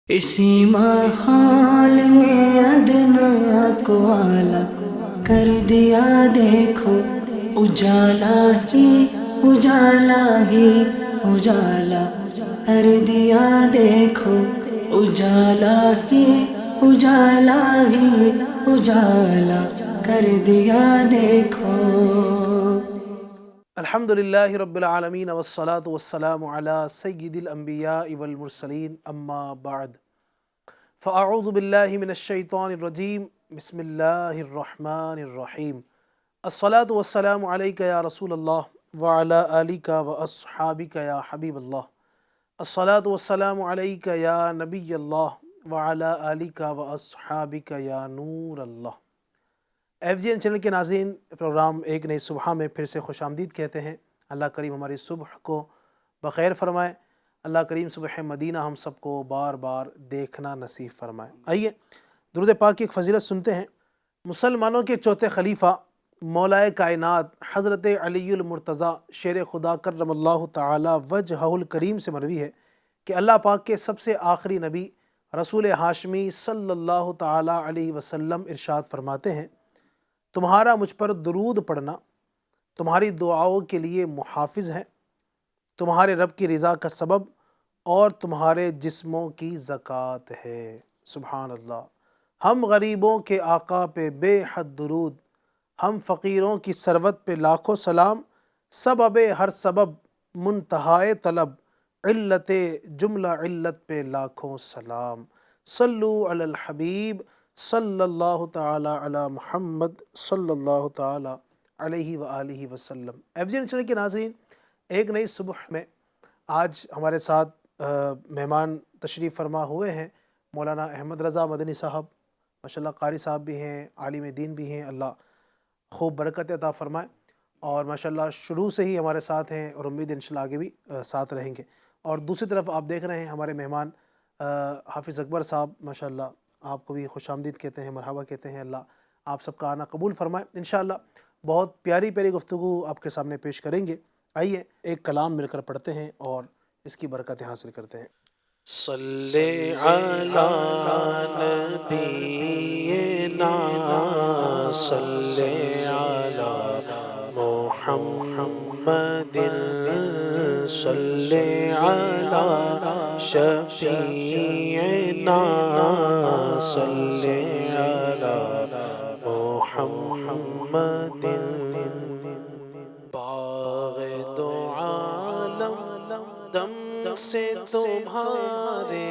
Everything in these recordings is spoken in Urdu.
اسی ماحول میں ادنا کو اعلیٰ کر دیا دیکھو، اجالا ہی اجالا ہی اجالا کر دیا دیکھو، اجالا ہی اجالا ہی اجالا کر دیا دیکھو۔ الحمدللہ رب العالمین والصلاة والسلام علی سید الانبیاء والمرسلین اما بعد فاعوذ باللہ من الشیطان الرجیم بسم اللہ الرحمن الرحیم الصلاة والسلام علیک یا رسول اللہ وعلی آلک واصحابک یا حبیب اللہ الصلاة والسلام علیک یا نبی اللہ وعلی آلک واصحابک یا نور اللہ۔ ایف جی این چینل کے ناظرین، پروگرام ایک نئی صبح میں پھر سے خوش آمدید کہتے ہیں۔ اللہ کریم ہماری صبح کو بخیر فرمائے، اللہ کریم صبح مدینہ ہم سب کو بار بار دیکھنا نصیب فرمائے۔ آئیے درود پاک کی ایک فضیلت سنتے ہیں۔ مسلمانوں کے چوتھے خلیفہ مولائے کائنات حضرت علی المرتضیٰ شیر خدا کرم اللہ تعالی وجہہ الکریم سے مروی ہے کہ اللہ پاک کے سب سے آخری نبی رسول ہاشمی صلی اللہ تعالی علیہ وسلم ارشاد فرماتے ہیں، تمہارا مجھ پر درود پڑھنا تمہاری دعاؤں کے لیے محافظ ہے، تمہارے رب کی رضا کا سبب اور تمہارے جسموں کی زکوٰۃ ہے۔ سبحان اللہ۔ ہم غریبوں کے آقا پہ بے حد درود، ہم فقیروں کی ثروت پہ لاکھوں سلام، سبب ہر سبب منتہائے طلب، علت جملہ علت پہ لاکھوں سلام۔ صلو علی الحبیب صلی اللہ تعالی علی محمد صلی اللہ تعالی علیہ وآلہ وسلم۔ ایف جی این چینل کے ناظرین، ایک نئی صبح میں آج ہمارے ساتھ مہمان تشریف فرما ہوئے ہیں مولانا احمد رضا مدنی صاحب، ماشاءاللہ قاری صاحب بھی ہیں، عالم دین بھی ہیں، اللہ خوب برکت عطا فرمائے، اور ماشاءاللہ شروع سے ہی ہمارے ساتھ ہیں اور امید انشاءاللہ آگے بھی ساتھ رہیں گے۔ اور دوسری طرف آپ دیکھ رہے ہیں ہمارے مہمان حافظ اکبر صاحب، ماشاءاللہ آپ کو بھی خوش آمدید کہتے ہیں، مرحبا کہتے ہیں، اللہ آپ سب کا آنا قبول فرمائے۔ انشاءاللہ بہت پیاری پیاری گفتگو آپ کے سامنے پیش کریں گے۔ آئیے ایک کلام مل کر پڑھتے ہیں اور اس کی برکتیں حاصل کرتے ہیں۔ صلی علی نبینا صلی علی محمد صلی علی شفیعنا صلی علی محمد۔ باغ دو عالم دم سے تمہارے،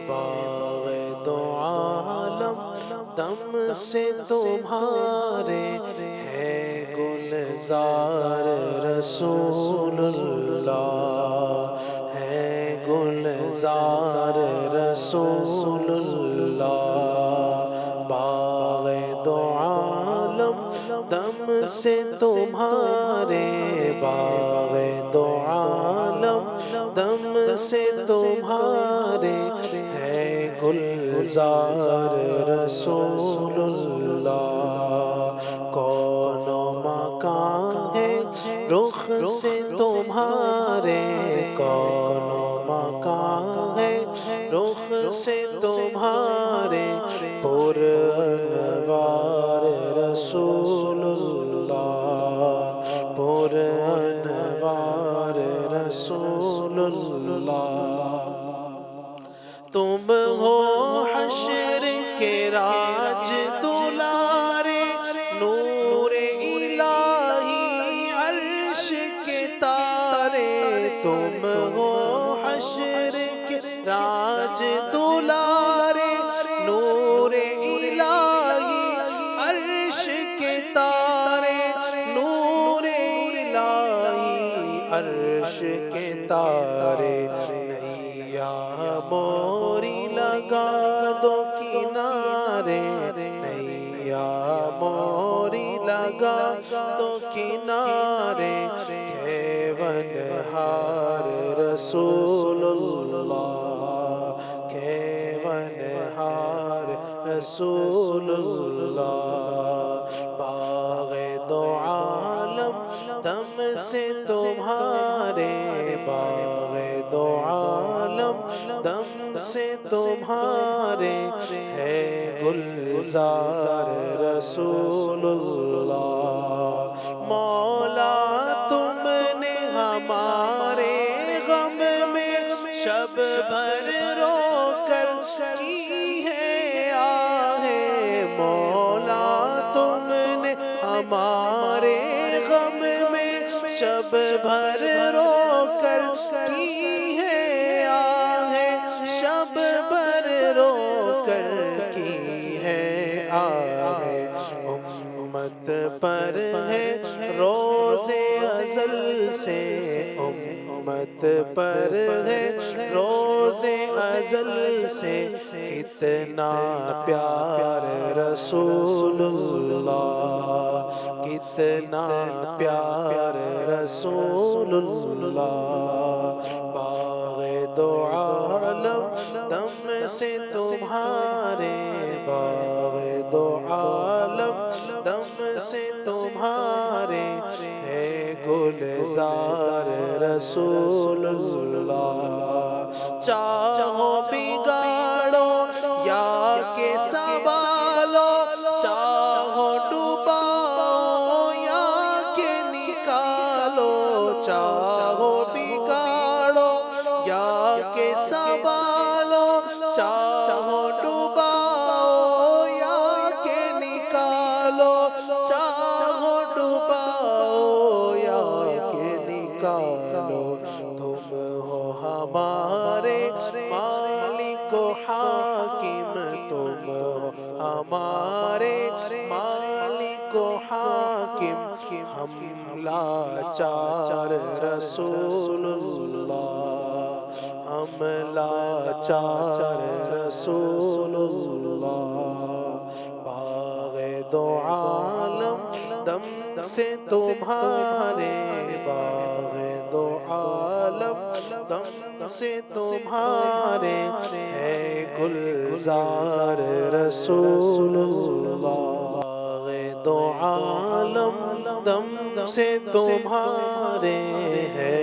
باغ دو عالم دم سے تمہارے، ہے گلزار رسول اللہ، ہے گلزار رسول اللہ۔ باغ دو عالم دم سے تمہارے، باغ دو عالم دم سے تمہارے، ہے گلزار رسول اللہ۔ کون و مکان ہے رخ سے تمہارے، کون و مکان ہے رخ سے تمہارے، پر انوار رسول اللہ، پر انوار رسول اللہ۔ تم ہو حشر کے راج دلارے، نور الہی عرش کے تارے، تم ہو حشر کے راج دلارے، نور الہی عرش کے تارے، نور الہی عرش کے تارے۔ نیا موری لگا دو کنارے، نیا موری لگا دو کنارے، کیون ہار رسول اللہ، کیون ہار رسول اللہ۔ باغ دو عالم دم سے تمہارے، باغ دو عالم دم سے تمہارے ہے گلزار رسول اللہ مولا تم نے ہمارے غم میں شب بھر رو کر کی ہے آہے مولا تم نے ہمارے غم میں شب بھر رو کر کی ہے آہے شب بھر رو کر کی ہے آہے امت پر ہے روز ازل سے امت پر ہے روز ازل سے کتنا پیار رسول اللہ کتنا پیار رسول اللہ باغ دو عالم دم سے تمہارے باغ دو عالم دم سے تمہارے ہے گلزار رسول اللہ چاہو بگاڑو یا کہ سنبھالو چاہو ڈوباؤ یا کہ نکالو چاہو بگاڑو یا کہ سنبھالو چاہو ڈوباؤ یا کہ نکالو چاہو ڈوباؤ یا کہ نکالو تم ہو ہمارے مالک و حاکم تم ہو ہمارے مالک و حاکم ہم لاچار رسول اللہ ہم لاچار رسول اللہ باغ دو عالم دم سے تمہارے باغ دو عالم دم سے تمہارے ہے گلزار رسول اللہ باغ دو عالم دم سے تمہارے ہے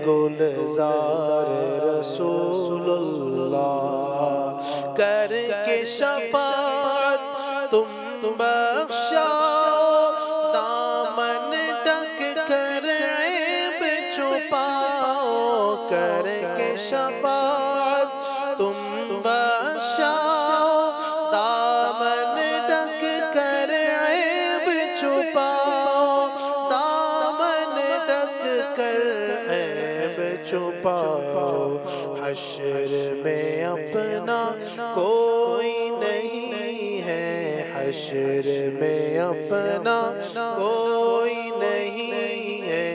گلزار رسول اللہ کر کے شفاعت تم بخشاؤ دامن ڈھک کر عیب چھپاؤ کر کے شفاعت تم بخشاؤ دامن ڈھک کر عیب چھپاؤ دامن ڈھک کر عیب چھپاؤ حشر میں اپنا کوئی نہیں ہے حشر میں اپنا کوئی نہیں ہے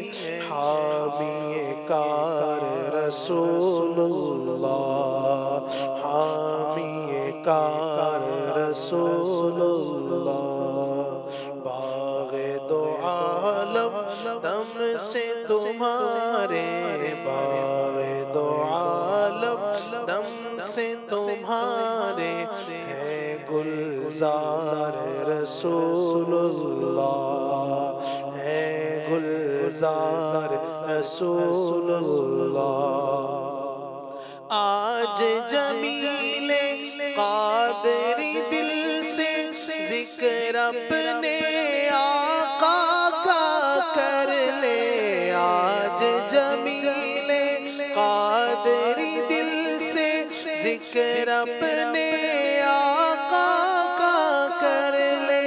حامی کار رسول اللہ حامی کار رسول اللہ باغ دو عالم دم سے تمہارے باغ دو عالم دم سے تمہارے ہے گلزار رسول اللہ ہے گلزار رسول اللہ آج جمیل قادری دل سے ذکر اپنے آقا کا کر لے آج جمیل قادری دل سے ذکر اپنے آقا کا کر لے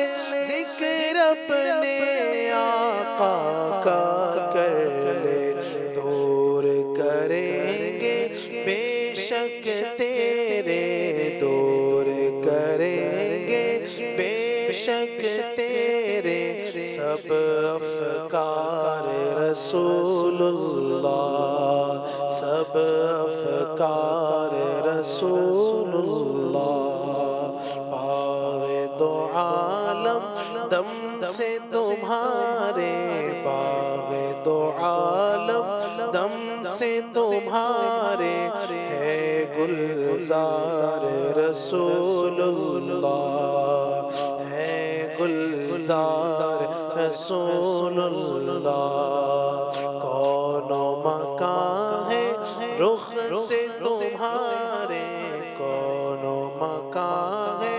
ذکر اپنے آقا کا کر لے دور کریں گے بے شک تیرے دور کریں گے بے شک تیرے سب افکار رسول اللہ سب افکار رسول اللہ باغ دو عالم دم سے تمہارے باغ دو عالم دم سے تمہارے ہے گلزار رسول اللہ ہے گلزار رسول اللہ کون و مکان ہے رخ سے تمہارے مکان ہے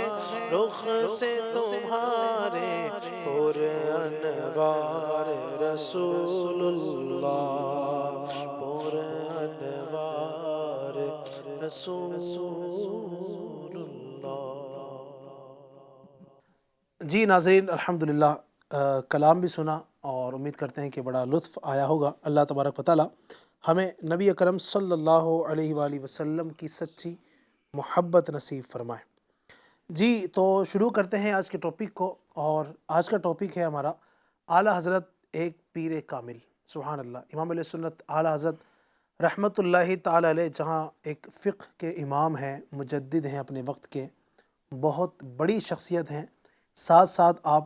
رخ سے تمہارے پر انوار رسول اللہ، پر انوار رسول اللہ۔ جی ناظرین، الحمدللہ کلام بھی سنا اور امید کرتے ہیں کہ بڑا لطف آیا ہوگا۔ اللہ تبارک و تعالیٰ ہمیں نبی اکرم صلی اللہ علیہ وآلہ وسلم کی سچی محبت نصیب فرمائے۔ جی تو شروع کرتے ہیں آج کے ٹاپک کو، اور آج کا ٹاپک ہے ہمارا اعلیٰ حضرت ایک پیر کامل۔ سبحان اللہ، امام علیہ سنت اعلیٰ حضرت رحمۃ اللہ تعالی علیہ جہاں ایک فقہ کے امام ہیں، مجدد ہیں اپنے وقت کے، بہت بڑی شخصیت ہیں، ساتھ ساتھ آپ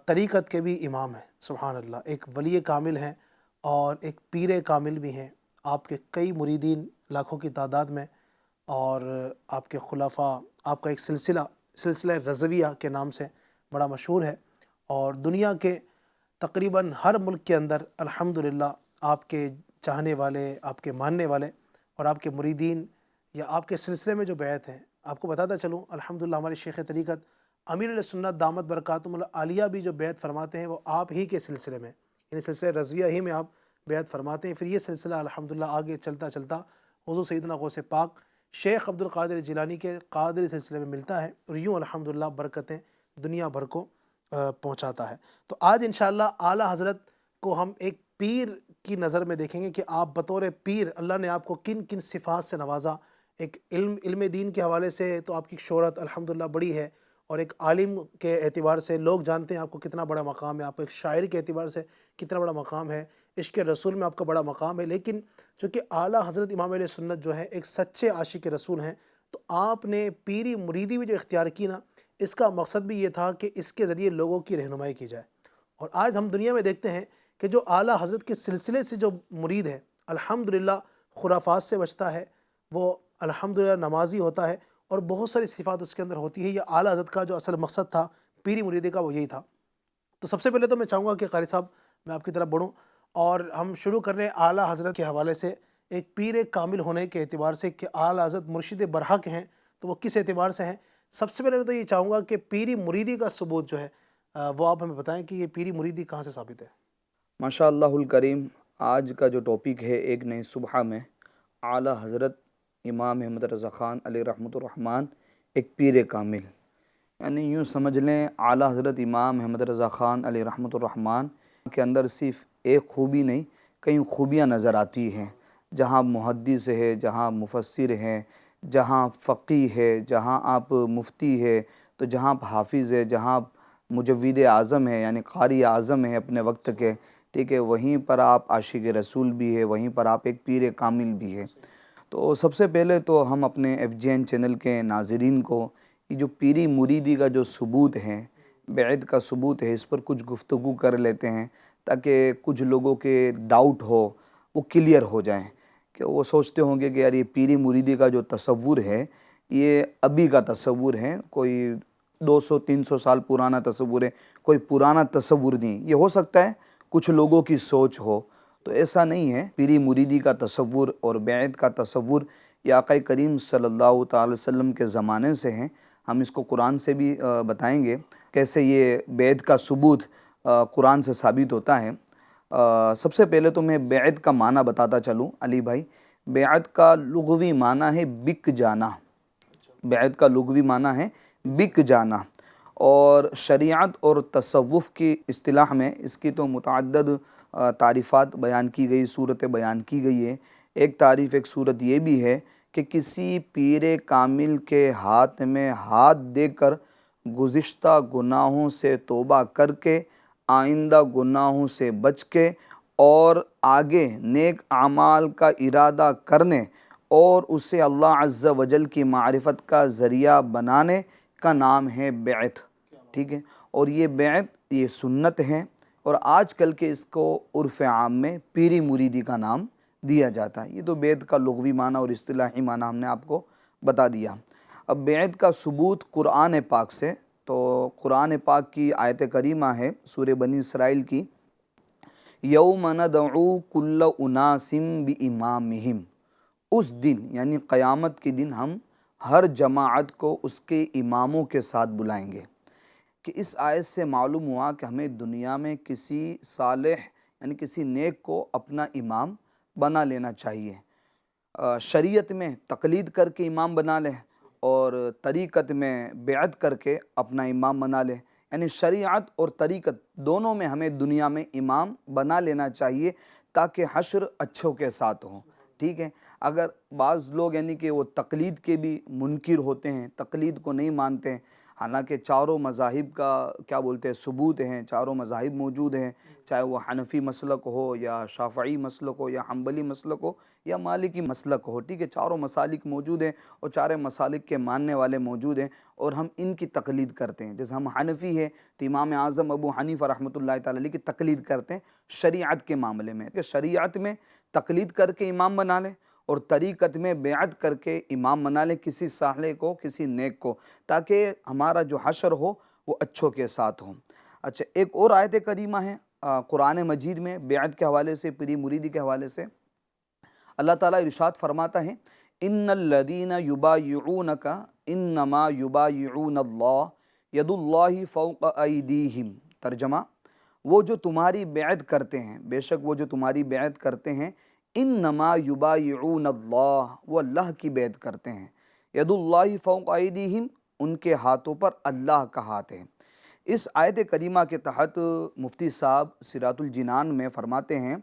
طریقت کے بھی امام ہیں۔ سبحان اللہ، ایک ولی کامل ہیں اور ایک پیر کامل بھی ہیں۔ آپ کے کئی مریدین لاکھوں کی تعداد میں، اور آپ کے خلفاء، آپ کا ایک سلسلہ رضویہ کے نام سے بڑا مشہور ہے، اور دنیا کے تقریباً ہر ملک کے اندر الحمدللہ آپ کے چاہنے والے، آپ کے ماننے والے اور آپ کے مریدین یا آپ کے سلسلے میں جو بیعت ہیں، آپ کو بتاتا چلوں الحمدللہ ہمارے شیخ طریقت امیر علیہ سنت دامت برکاتہم العالیہ بھی جو بیعت فرماتے ہیں وہ آپ ہی کے سلسلے میں، یعنی سلسلہ رضویہ ہی میں آپ بیعت فرماتے ہیں۔ پھر یہ سلسلہ الحمدللہ آگے چلتا چلتا حضور سیدنا غوث پاک شیخ عبد القادر جیلانی کے قادری سلسلے میں ملتا ہے، اور یوں الحمدللہ برکتیں دنیا بھر کو پہنچاتا ہے۔ تو آج انشاءاللہ اعلیٰ حضرت کو ہم ایک پیر کی نظر میں دیکھیں گے کہ آپ بطور پیر اللہ نے آپ کو کن کن صفات سے نوازا۔ ایک علم دین کے حوالے سے تو آپ کی شہرت الحمدللہ بڑی ہے، اور ایک عالم کے اعتبار سے لوگ جانتے ہیں آپ کو کتنا بڑا مقام ہے، آپ کو ایک شاعر کے اعتبار سے کتنا بڑا مقام ہے، عشق رسول میں آپ کا بڑا مقام ہے۔ لیکن چونکہ اعلیٰ حضرت امام علیہ سنت جو ہے ایک سچے عاشق رسول ہیں، تو آپ نے پیری مریدی بھی جو اختیار کی نا، اس کا مقصد بھی یہ تھا کہ اس کے ذریعے لوگوں کی رہنمائی کی جائے۔ اور آج ہم دنیا میں دیکھتے ہیں کہ جو اعلیٰ حضرت کے سلسلے سے جو مرید ہے الحمدللہ خرافات سے بچتا ہے، وہ الحمدللہ نمازی ہوتا ہے، اور بہت ساری صفات اس کے اندر ہوتی ہے۔ یہ اعلیٰ حضرت کا جو اصل مقصد تھا پیری مریدی کا وہ یہی تھا۔ تو سب سے پہلے تو میں چاہوں گا کہ قاری صاحب میں آپ کی طرف بڑھوں، اور ہم شروع کر رہے ہیں اعلیٰ حضرت کے حوالے سے، ایک پیر کامل ہونے کے اعتبار سے کہ اعلیٰ حضرت مرشد برحق ہیں، تو وہ کس اعتبار سے ہیں۔ سب سے پہلے میں تو یہ چاہوں گا کہ پیری مریدی کا ثبوت جو ہے وہ آپ ہمیں بتائیں کہ یہ پیری مریدی کہاں سے ثابت ہے۔ ماشاء اللہ الکریم، آج کا جو ٹاپک ہے ایک نئی صبح میں اعلیٰ حضرت امام احمد رضا خان علیہ رحمۃ الرحمن ایک پیر کامل، یعنی یوں سمجھ لیں اعلیٰ حضرت امام احمد رضا خان علیہ رحمۃ الرحمن کے اندر صرف ایک خوبی نہیں، کئی خوبیاں نظر آتی ہیں۔ جہاں محدث ہے، جہاں مفسر ہے، جہاں فقی ہے، جہاں آپ مفتی ہے، تو جہاں آپ حافظ ہے، جہاں آپ مجود اعظم ہے یعنی قاری اعظم ہے اپنے وقت کے، ٹھیک ہے، وہیں پر آپ عاشق رسول بھی ہے، وہیں پر آپ ایک پیر کامل بھی ہے۔ تو سب سے پہلے تو ہم اپنے ایف جی این چینل کے ناظرین کو یہ جو پیری مریدی کا جو ثبوت ہے، بیعت کا ثبوت ہے، اس پر کچھ گفتگو کر لیتے ہیں، تاکہ کچھ لوگوں کے ڈاؤٹ ہو وہ کلیئر ہو جائیں، کہ وہ سوچتے ہوں گے کہ یار یہ پیری مریدی کا جو تصور ہے یہ ابھی کا تصور ہے، کوئی 200-300 سال پرانا تصور ہے، کوئی پرانا تصور نہیں۔ یہ ہو سکتا ہے کچھ لوگوں کی سوچ ہو، تو ایسا نہیں ہے۔ پیری مریدی کا تصور اور بیعت کا تصور یہ آقا کریم صلی اللہ تعالی وسلم کے زمانے سے ہیں۔ ہم اس کو قرآن سے بھی بتائیں گے کیسے یہ بیعت کا ثبوت قرآن سے ثابت ہوتا ہے۔ سب سے پہلے تو میں بیعت کا معنی بتاتا چلوں علی بھائی۔ بیعت کا لغوی معنی ہے بک جانا، بیعت کا لغوی معنی ہے بک جانا، اور شریعت اور تصوف کی اصطلاح میں اس کی تو متعدد تعریفات بیان کی گئی، صورتیں بیان کی گئی ہے۔ ایک تعریف، ایک صورت یہ بھی ہے کہ کسی پیر کامل کے ہاتھ میں ہاتھ دے کر گزشتہ گناہوں سے توبہ کر کے، آئندہ گناہوں سے بچ کے، اور آگے نیک اعمال کا ارادہ کرنے اور اسے اللہ عز و جل کی معرفت کا ذریعہ بنانے کا نام ہے بیعت، ٹھیک ہے۔ اور یہ بیعت یہ سنت ہے، اور آج کل کے اس کو عرف عام میں پیری مریدی کا نام دیا جاتا ہے۔ یہ تو بیعت کا لغوی معنی اور اصطلاحی معنی ہم نے آپ کو بتا دیا۔ اب بیعت کا ثبوت قرآن پاک سے، تو قرآن پاک کی آیت کریمہ ہے سورہ بنی اسرائیل کی، یوم ندعو کل اناس بامامہم، اس دن یعنی قیامت کے دن ہم ہر جماعت کو اس کے اماموں کے ساتھ بلائیں گے۔ کہ اس آیت سے معلوم ہوا کہ ہمیں دنیا میں کسی صالح یعنی کسی نیک کو اپنا امام بنا لینا چاہیے۔ شریعت میں تقلید کر کے امام بنا لیں اور طریقت میں بیعت کر کے اپنا امام بنا لیں، یعنی شریعت اور طریقت دونوں میں ہمیں دنیا میں امام بنا لینا چاہیے تاکہ حشر اچھوں کے ساتھ ہوں، ٹھیک ہے۔ اگر بعض لوگ یعنی کہ وہ تقلید کے بھی منکر ہوتے ہیں، تقلید کو نہیں مانتے ہیں، حالانکہ چاروں مذاہب کا کیا بولتے ہیں ثبوت ہیں، چاروں مذاہب موجود ہیں، چاہے وہ حنفی مسلک ہو یا شافعی مسلک ہو یا حنبلی مسلک ہو یا مالکی مسلک ہو، ٹھیک ہے، چاروں مسالک موجود ہیں اور چاروں مسالک کے ماننے والے موجود ہیں اور ہم ان کی تقلید کرتے ہیں۔ جیسے ہم حنفی ہیں تو امام اعظم ابو حنیفہ رحمۃ اللہ تعالی علیہ کی تقلید کرتے ہیں شریعت کے معاملے میں، کہ شریعت میں تقلید کر کے امام بنا لیں اور طریقت میں بیعت کر کے امام بنا لیں کسی صالح کو، کسی نیک کو، تاکہ ہمارا جو حشر ہو وہ اچھوں کے ساتھ ہو۔ اچھا، ایک اور آیت کریمہ ہے قرآن مجید میں بیعت کے حوالے سے، پری مریدی کے حوالے سے، اللہ تعالیٰ ارشاد فرماتا ہے ان الذین یبایعونک انما یبایعون اللہ ید اللہ فوق ایدیہم۔ ترجمہ، وہ جو تمہاری بیعت کرتے ہیں، بے شک وہ جو تمہاری بیعت کرتے ہیں، انما یبایعون اللہ، وہ اللہ کی بیعت کرتے ہیں، ید اللہ فوق ایدیہم، ان کے ہاتھوں پر اللہ کا ہاتھ ہے۔ اس آیت کریمہ کے تحت مفتی صاحب سراۃ الجنان میں فرماتے ہیں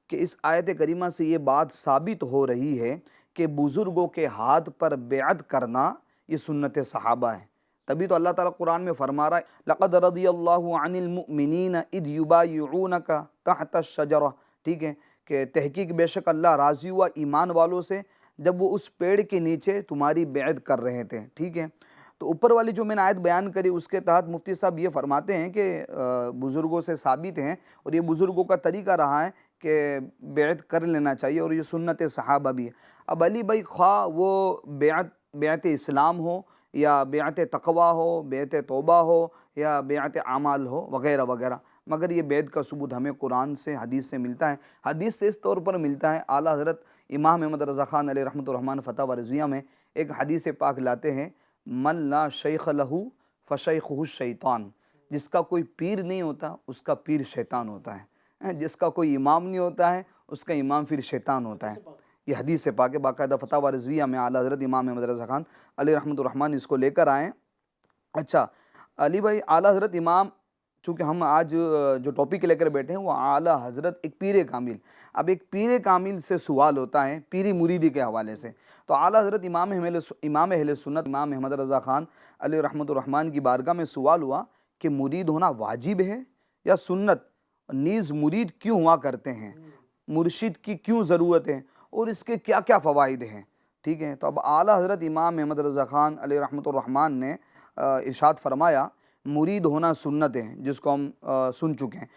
کہ اس آیت کریمہ سے یہ بات ثابت ہو رہی ہے کہ بزرگوں کے ہاتھ پر بیعت کرنا یہ سنت صحابہ ہے۔ تبھی تو اللہ تعالیٰ قرآن میں فرما رہا ہے لَقَدْ رَضِيَ اللَّهُ عَنِ الْمُؤْمِنِينَ إِذْ يُبَايِعُونَكَ تَحْتَ الشَّجَرَةِ، ٹھیک ہے، کہ تحقیق بے شک اللہ راضی ہوا ایمان والوں سے جب وہ اس پیڑ کے نیچے تمہاری بیعت کر رہے تھے، ٹھیک ہے۔ تو اوپر والی جو میں نے آیت بیان کری اس کے تحت مفتی صاحب یہ فرماتے ہیں کہ بزرگوں سے ثابت ہیں اور یہ بزرگوں کا طریقہ رہا ہے کہ بیعت کر لینا چاہیے اور یہ سنت صحابہ بھی ہے۔ اب علی بھائی خواہ وہ بیعت اسلام ہو یا بیعت تقویٰ ہو، بیعت توبہ ہو یا بیعت اعمال ہو وغیرہ وغیرہ، مگر یہ بیعت کا ثبوت ہمیں قرآن سے، حدیث سے ملتا ہے۔ حدیث سے اس طور پر ملتا ہے، اعلیٰ حضرت امام احمد رضا خان علیہ رحمۃ الرحمن فتاوی رضویہ میں ایک حدیث پاک لاتے ہیں من لا شیخ لہ فشیخہ الشیطان، جس کا کوئی پیر نہیں ہوتا اس کا پیر شیطان ہوتا ہے، جس کا کوئی امام نہیں ہوتا ہے اس کا امام پھر شیطان ہوتا ہے۔ یہ حدیث پاک باقاعدہ فتاوی رضویہ میں اعلیٰ حضرت امام احمد رضا خان علیہ رحمۃ الرحمن اس کو لے کر آئے۔ اچھا علی بھائی، اعلیٰ حضرت امام، چونکہ ہم آج جو ٹاپک لے کر بیٹھے ہیں وہ اعلیٰ حضرت ایک پیر کامل، اب ایک پیر کامل سے سوال ہوتا ہے پیری مریدی کے حوالے سے، تو اعلیٰ حضرت امام اہل سنت امام احمد رضا خان علیہ رحمۃ الرحمن کی بارگاہ میں سوال ہوا کہ مرید ہونا واجب ہے یا سنت، نیز مرید کیوں ہوا کرتے ہیں، مرشد کی کیوں ضرورت ہے اور اس کے کیا کیا فوائد ہیں، ٹھیک ہے۔ تو اب اعلیٰ حضرت امام احمد رضا خان علیہ رحمۃ الرحمن نے ارشاد فرمایا مرید ہونا سنت ہے، جس کو ہم سن چکے ہیں،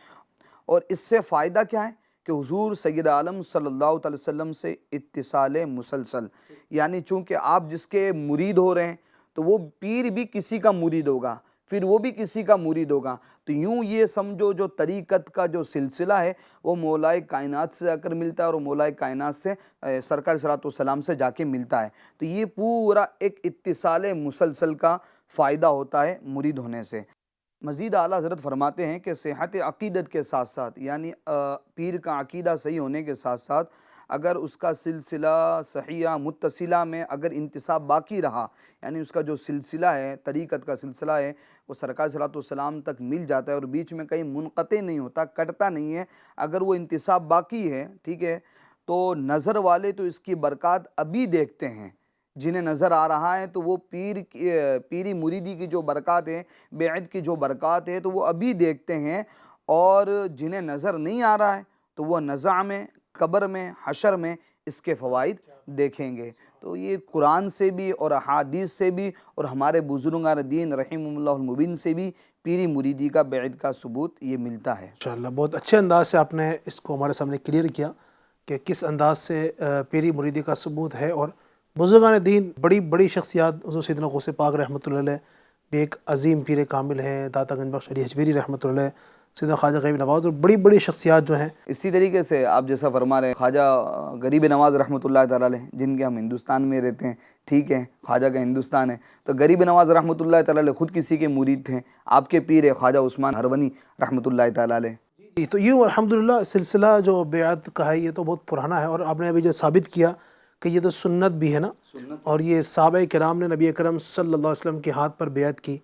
اور اس سے فائدہ کیا ہے کہ حضور سید عالم صلی اللہ علیہ وسلم سے اتصال مسلسل، یعنی چونکہ آپ جس کے مرید ہو رہے ہیں تو وہ پیر بھی کسی کا مرید ہوگا، پھر وہ بھی کسی کا مرید ہوگا، تو یوں یہ سمجھو جو طریقت کا جو سلسلہ ہے وہ مولائے کائنات سے آ کر ملتا ہے اور مولائے کائنات سے سرکار صلی اللہ علیہ وسلم سے جا کے ملتا ہے، تو یہ پورا ایک اتصال مسلسل کا فائدہ ہوتا ہے مرید ہونے سے۔ مزید اعلیٰ حضرت فرماتے ہیں کہ صحت عقیدت کے ساتھ ساتھ، یعنی پیر کا عقیدہ صحیح ہونے کے ساتھ ساتھ اگر اس کا سلسلہ صحیحہ متصلہ میں اگر انتساب باقی رہا، یعنی اس کا جو سلسلہ ہے، طریقت کا سلسلہ ہے، وہ سرکار صلی اللہ علیہ وسلم تک مل جاتا ہے اور بیچ میں کہیں منقطع نہیں ہوتا، کٹتا نہیں ہے، اگر وہ انتساب باقی ہے، ٹھیک ہے، تو نظر والے تو اس کی برکات ابھی دیکھتے ہیں، جنہیں نظر آ رہا ہے تو وہ پیری مریدی کی جو برکات ہیں، بیعت کی جو برکات ہے تو وہ ابھی دیکھتے ہیں، اور جنہیں نظر نہیں آ رہا ہے تو وہ نزع میں، قبر میں، حشر میں اس کے فوائد دیکھیں گے۔ تو یہ قرآن سے بھی اور احادیث سے بھی اور ہمارے بزرگان دین رحمہ اللہ المبین سے بھی پیری مریدی کا بیعت کا ثبوت یہ ملتا ہے۔ انشاءاللہ بہت اچھے انداز سے آپ نے اس کو ہمارے سامنے کلیئر کیا کہ کس انداز سے پیری مریدی کا ثبوت ہے، اور بزرگان دین بڑی بڑی شخصیات حضور سیدنا غوث پاک رحمۃ اللہ علیہ بھی ایک عظیم پیر کامل ہیں، داتا گنج بخش علی حجویری رحمۃ اللہ علیہ، سیدنا خواجہ غریب نواز اور بڑی بڑی شخصیات جو ہیں. اسی طریقے سے آپ جیسا فرما رہے ہیں خواجہ غریب نواز رحمۃ اللہ تعالیٰ علیہ، جن کے ہم ہندوستان میں رہتے ہیں، ٹھیک ہے، خواجہ کا ہندوستان ہے، تو غریب نواز رحمۃ اللہ تعالیٰ علیہ خود کسی کے مرید تھے. آپ کے پیر ہے خواجہ عثمان ہرونی رحمۃ اللہ تعالیٰ علیہ. جی تو یوں الحمدللہ سلسلہ جو بیعت کا ہے یہ تو بہت پرانا ہے، اور آپ نے ابھی جو ثابت کیا کہ یہ تو سنت بھی ہے نا، اور یہ صحابہ کرام نے نبی اکرم صلی اللہ علیہ وسلم کے ہاتھ پر بیعت کی،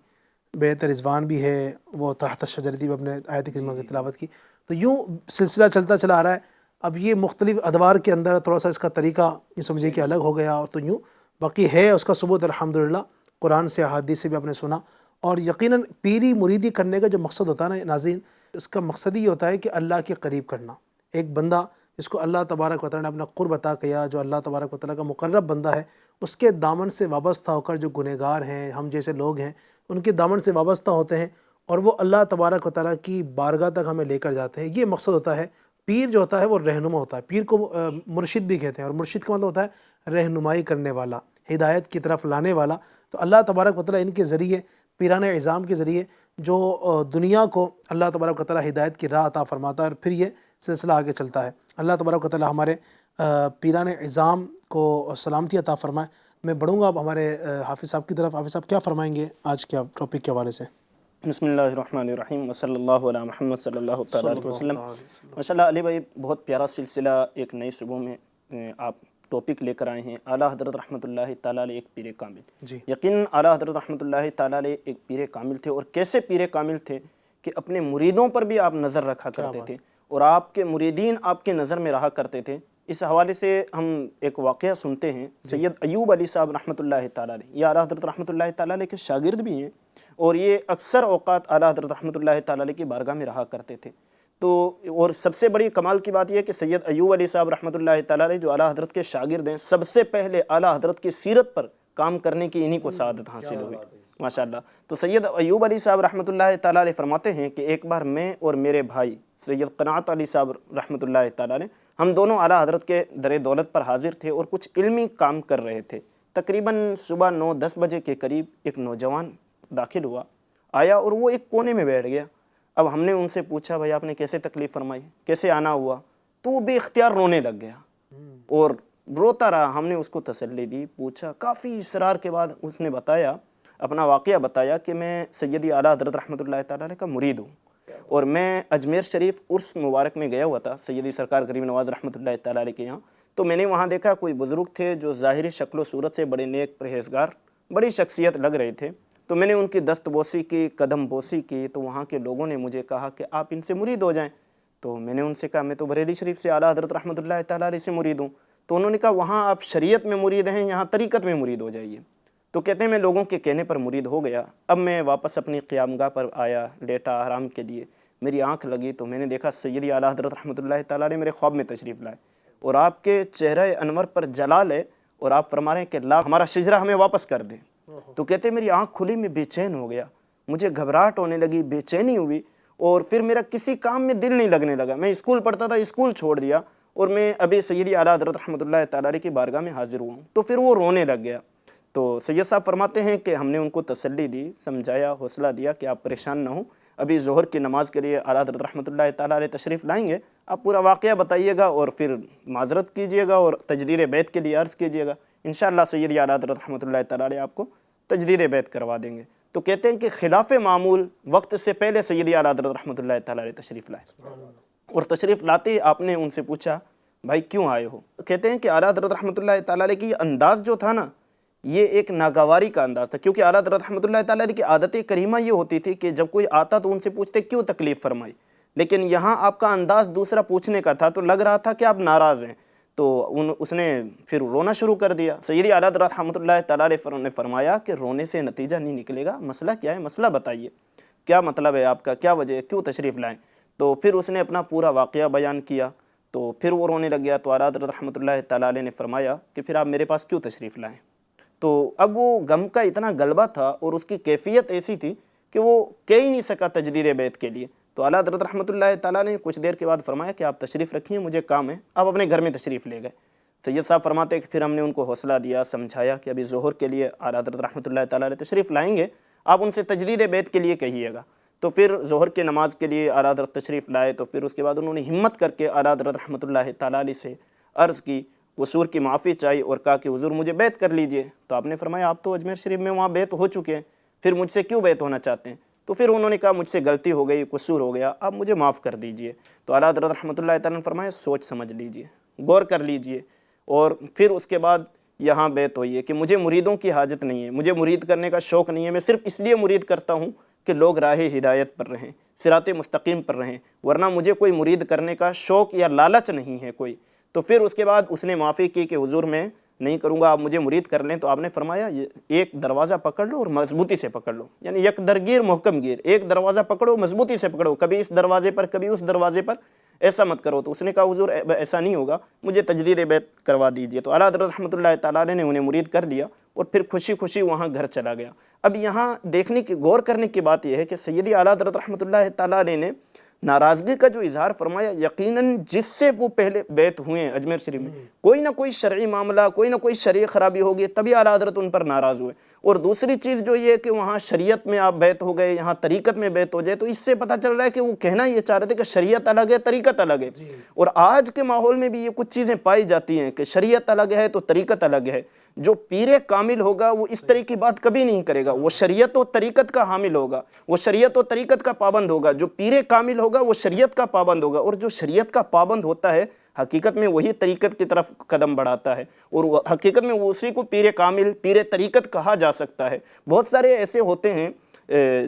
بیعت رضوان بھی ہے، وہ تحت الشجرتی بھی اپنے آیت کریمہ کی تلاوت کی. تو یوں سلسلہ چلتا چلا آ رہا ہے. اب یہ مختلف ادوار کے اندر تھوڑا سا اس کا طریقہ یہ سمجھے کہ الگ ہو گیا، اور تو یوں باقی ہے اس کا ثبوت الحمدللہ قرآن سے احادیث سے بھی آپ نے سنا. اور یقیناً پیری مریدی کرنے کا جو مقصد ہوتا ہے نا ناظرین، اس کا مقصد یہ ہوتا ہے کہ اللہ کے قریب کرنا. ایک بندہ جس کو اللہ تبارک و تعالیٰ نے اپنا قرب عطا کیا، جو اللہ تبارک و تعالیٰ کا مقرب بندہ ہے، اس کے دامن سے وابستہ ہو کر جو گنہگار ہیں، ہم جیسے لوگ ہیں، ان کے دامن سے وابستہ ہوتے ہیں، اور وہ اللہ تبارک و تعالیٰ کی بارگاہ تک ہمیں لے کر جاتے ہیں. یہ مقصد ہوتا ہے. پیر جو ہوتا ہے وہ رہنما ہوتا ہے. پیر کو مرشد بھی کہتے ہیں، اور مرشد کا مطلب ہوتا ہے رہنمائی کرنے والا، ہدایت کی طرف لانے والا. تو اللہ تبارک و تعالیٰ ان کے ذریعے، پیران اعظام کے ذریعے جو دنیا کو اللہ تبارک و تعالیٰ ہدایت کی راہ عطا فرماتا ہے، اور پھر یہ سلسلہ آگے چلتا ہے. اللہ تبارک و تعالیٰ ہمارے پیران اعظام کو سلامتی عطا فرمائے. میں بڑھوں گا اب ہمارے حافظ صاحب کی طرف. حافظ صاحب کیا فرمائیں گے آج کے ٹاپک کے حوالے سے؟ بسم اللہ الرحمن الرحیم وصلی اللہ علی محمد صلی اللہ تعالیٰ علیہ وسلم. ماشاءاللہ علی بھائی بہت پیارا سلسلہ ایک نئے صبح میں آپ ٹاپک لے کر آئے ہیں. اعلیٰ حضرت رحمۃ اللہ تعالیٰ علیہ ایک پیر کامل. جی یقیناً اعلیٰ حضرت رحمۃ اللہ تعالیٰ علیہ ایک پیر کامل تھے، اور کیسے پیر کامل تھے کہ اپنے مریدوں پر بھی آپ نظر رکھا کرتے تھے، اور آپ کے مریدین آپ کے نظر میں رہا کرتے تھے. اس حوالے سے ہم ایک واقعہ سنتے ہیں. سید ایوب علی صاحب رحمۃ اللہ تعالیٰ علیہ، یہ اعلیٰ حضرت رحمۃ اللہ تعالیٰ علیہ کے شاگرد بھی ہیں، اور یہ اکثر اوقات اعلیٰ حضرت رحمۃ اللہ تعالیٰ علیہ کی بارگاہ میں رہا کرتے تھے. تو اور سب سے بڑی کمال کی بات یہ ہے کہ سید ایوب علی صاحب رحمۃ اللہ تعالیٰ علیہ جو اعلیٰ حضرت کے شاگرد ہیں، سب سے پہلے اعلیٰ حضرت کی سیرت پر کام کرنے کی انہی کو سعادت حاصل ہوئی ماشاءاللہ. تو سید ایوب علی صاحب رحمۃ اللہ تعالیٰ علیہ فرماتے ہیں کہ ایک بار میں اور میرے بھائی سید قناعت علی صاحب رحمۃ اللہ تعالیٰ علیہ، ہم دونوں اعلیٰ حضرت کے در دولت پر حاضر تھے اور کچھ علمی کام کر رہے تھے. تقریباً صبح 9-10 بجے کے قریب ایک نوجوان داخل ہوا، آیا اور وہ ایک کونے میں بیٹھ گیا. اب ہم نے ان سے پوچھا بھائی آپ نے کیسے تکلیف فرمائی، کیسے آنا ہوا؟ تو وہ بے اختیار رونے لگ گیا اور روتا رہا. ہم نے اس کو تسلی دی، پوچھا، کافی اصرار کے بعد اس نے بتایا، اپنا واقعہ بتایا کہ میں سیدی اعلیٰ حضرت رحمۃ اللہ تعالیٰ علیہ کا مرید ہوں، اور میں اجمیر شریف عرس مبارک میں گیا ہوا تھا سیدی سرکار غریب نواز رحمۃ اللہ تعالیٰ علیہ کے یہاں. تو میں نے وہاں دیکھا کوئی بزرگ تھے جو ظاہری شکل و صورت سے بڑے نیک پرہیزگار، بڑی شخصیت لگ رہے تھے. تو میں نے ان کی دست بوسی کی، قدم بوسی کی. تو وہاں کے لوگوں نے مجھے کہا کہ آپ ان سے مرید ہو جائیں. تو میں نے ان سے کہا میں تو بریلی شریف سے اعلیٰ حضرت رحمۃ اللہ تعالیٰ علیہ سے مرید ہوں. تو انہوں نے کہا وہاں آپ شریعت میں مرید ہیں، یہاں طریقت میں مرید ہو جائیے. تو کہتے ہیں میں لوگوں کے کہنے پر مرید ہو گیا. اب میں واپس اپنی قیام گاہ پر آیا، لیٹا آرام کے لیے. میری آنکھ لگی تو میں نے دیکھا سیدی اعلیٰ حضرت رحمۃ اللہ تعالیٰ علیہ میرے خواب میں تشریف لائے، اور آپ کے چہرہ انور پر جلال ہے، اور آپ فرما رہے ہیں کہ لا ہمارا شجرہ ہمیں واپس کر دے. تو کہتے ہیں میری آنکھ کھلی، میں بے چین ہو گیا، مجھے گھبراہٹ ہونے لگی، بے چینی ہوئی، اور پھر میرا کسی کام میں دل نہیں لگنے لگا. میں اسکول پڑھتا تھا، اسکول چھوڑ دیا، اور میں ابھی سیدی اعلیٰ حضرت رحمۃ اللہ تعالیٰ علیہ کی بارگاہ میں حاضر ہوا ہوں. تو پھر وہ رونے لگ گیا. تو سید صاحب فرماتے ہیں کہ ہم نے ان کو تسلی دی، سمجھایا، حوصلہ دیا کہ آپ پریشان نہ ہوں، ابھی ظہر کی نماز کے لیے اعلیٰ حضرت رحمۃ اللہ تعالیٰ علیہ تشریف لائیں گے، آپ پورا واقعہ بتائیے گا اور پھر معذرت کیجیے گا اور تجدید بیت کے لیے عرض کیجیے گا. انشاءاللہ سیدی اعلیٰ حضرت رحمۃ اللہ تعالیٰ علیہ آپ کو تجدید بیت کروا دیں گے. تو کہتے ہیں کہ خلاف معمول وقت سے پہلے سیدی اعلیٰ حضرت رحمۃ اللہ تعالیٰ علیہ تشریف لائے، اور تشریف لاتے ہی آپ نے ان سے پوچھا بھائی کیوں آئے ہو؟ کہتے ہیں کہ اعلیٰ حضرت رحمۃ اللہ تعالیٰ علیہ کی یہ انداز جو تھا نا، یہ ایک ناگواری کا انداز تھا، کیونکہ اعلیٰ حضرت رحمۃ اللہ تعالیٰ علیہ کی عادت کریمہ یہ ہوتی تھی کہ جب کوئی آتا تو ان سے پوچھتے کیوں تکلیف فرمائی، لیکن یہاں آپ کا انداز دوسرا پوچھنے کا تھا، تو لگ رہا تھا کہ آپ ناراض ہیں. تو اس نے پھر رونا شروع کر دیا. سیدی اعلیٰ حضرت رحمۃ اللہ تعالیٰ علیہ نے فرمایا کہ رونے سے نتیجہ نہیں نکلے گا، مسئلہ کیا ہے، مسئلہ بتائیے، کیا مطلب ہے آپ کا، کیا وجہ ہے، کیوں تشریف لائیں؟ تو پھر اس نے اپنا پورا واقعہ بیان کیا. تو پھر وہ رونے لگ گیا. تو اعلیٰ حضرت رحمۃ اللہ تعالیٰ علیہ نے فرمایا کہ پھر آپ میرے پاس کیوں تشریف لائیں؟ تو اب وہ غم کا اتنا غلبہ تھا اور اس کی کیفیت ایسی تھی کہ وہ کہہ ہی نہیں سکا تجدید بیت کے لیے. تو اعلیٰ حضرت رحمۃ اللہ تعالیٰ نے کچھ دیر کے بعد فرمایا کہ آپ تشریف رکھیے، مجھے کام ہے. آپ اپنے گھر میں تشریف لے گئے. سید صاحب فرماتے ہیں کہ پھر ہم نے ان کو حوصلہ دیا، سمجھایا کہ ابھی ظہر کے لیے اعلیٰ حضرت رحمۃ اللہ تعالیٰ علیہ تشریف لائیں گے، آپ ان سے تجدید بیت کے لیے کہیے گا. تو پھر ظہر کی نماز کے لیے اعلیٰ حضرت تشریف لائے، تو پھر اس کے بعد انہوں نے ہمت کر کے اعلیٰ حضرت رحمۃ اللہ تعالیٰ علیہ سے عرض کی، قصور کی معافی چاہی اور کہا کہ حضور مجھے بیعت کر لیجئے۔ تو آپ نے فرمایا آپ تو اجمیر شریف میں وہاں بیعت ہو چکے ہیں، پھر مجھ سے کیوں بیعت ہونا چاہتے ہیں؟ تو پھر انہوں نے کہا مجھ سے غلطی ہو گئی، قصور ہو گیا، آپ مجھے معاف کر دیجئے۔ تو اعلیٰ حضرت رحمۃ اللہ تعالیٰ نے فرمایا سوچ سمجھ لیجئے، غور کر لیجئے، اور پھر اس کے بعد یہاں بیعت ہوئی ہے کہ مجھے مریدوں کی حاجت نہیں ہے، مجھے مرید کرنے کا شوق نہیں ہے، میں صرف اس لیے مرید کرتا ہوں کہ لوگ راہ ہدایت پر رہیں، صراط مستقیم پر رہیں، ورنہ مجھے کوئی مرید کرنے کا شوق یا لالچ نہیں ہے کوئی۔ تو پھر اس کے بعد اس نے معافی کی کہ حضور میں نہیں کروں گا، آپ مجھے مرید کر لیں۔ تو آپ نے فرمایا ایک دروازہ پکڑ لو اور مضبوطی سے پکڑ لو، یعنی یک درگیر محکم گیر، ایک دروازہ پکڑو مضبوطی سے پکڑو، کبھی اس دروازے پر کبھی اس دروازے پر، ایسا مت کرو۔ تو اس نے کہا حضور ایسا نہیں ہوگا، مجھے تجدید بیعت کروا دیجئے۔ تو اعلیٰ حضرت رحمۃ اللہ تعالیٰ علیہ نے انہیں مرید کر لیا اور پھر خوشی خوشی وہاں گھر چلا گیا۔ اب یہاں دیکھنے کی غور کرنے کی بات یہ ہے کہ سیدی اعلیٰ حضرت رحمۃ اللہ تعالیٰ علیہ نے ناراضگی کا جو اظہار فرمایا، یقیناً جس سے وہ پہلے بیعت ہوئے ہیں اجمیر شریف میں، کوئی نہ کوئی شرعی معاملہ، کوئی نہ کوئی شرعی خرابی ہوگی، تبھی اعلیٰ حضرت ان پر ناراض ہوئے۔ اور دوسری چیز جو یہ ہے کہ وہاں شریعت میں آپ بیعت ہو گئے، یہاں طریقت میں بیعت ہو جائے، تو اس سے پتہ چل رہا ہے کہ وہ کہنا یہ چاہ رہے تھے کہ شریعت الگ ہے، طریقت الگ ہے۔ اور آج کے ماحول میں بھی یہ کچھ چیزیں پائی جاتی ہیں کہ شریعت الگ ہے تو طریقت الگ ہے۔ جو پیر کامل ہوگا وہ اس طرح کی بات کبھی نہیں کرے گا، وہ شریعت و طریقت کا حامل ہوگا، وہ شریعت و طریقت کا پابند ہوگا۔ جو پیر کامل ہوگا وہ شریعت کا پابند ہوگا، اور جو شریعت کا پابند ہوتا ہے حقیقت میں وہی طریقت کی طرف قدم بڑھاتا ہے، اور حقیقت میں وہ اسی کو پیر کامل، پیر طریقت کہا جا سکتا ہے۔ بہت سارے ایسے ہوتے ہیں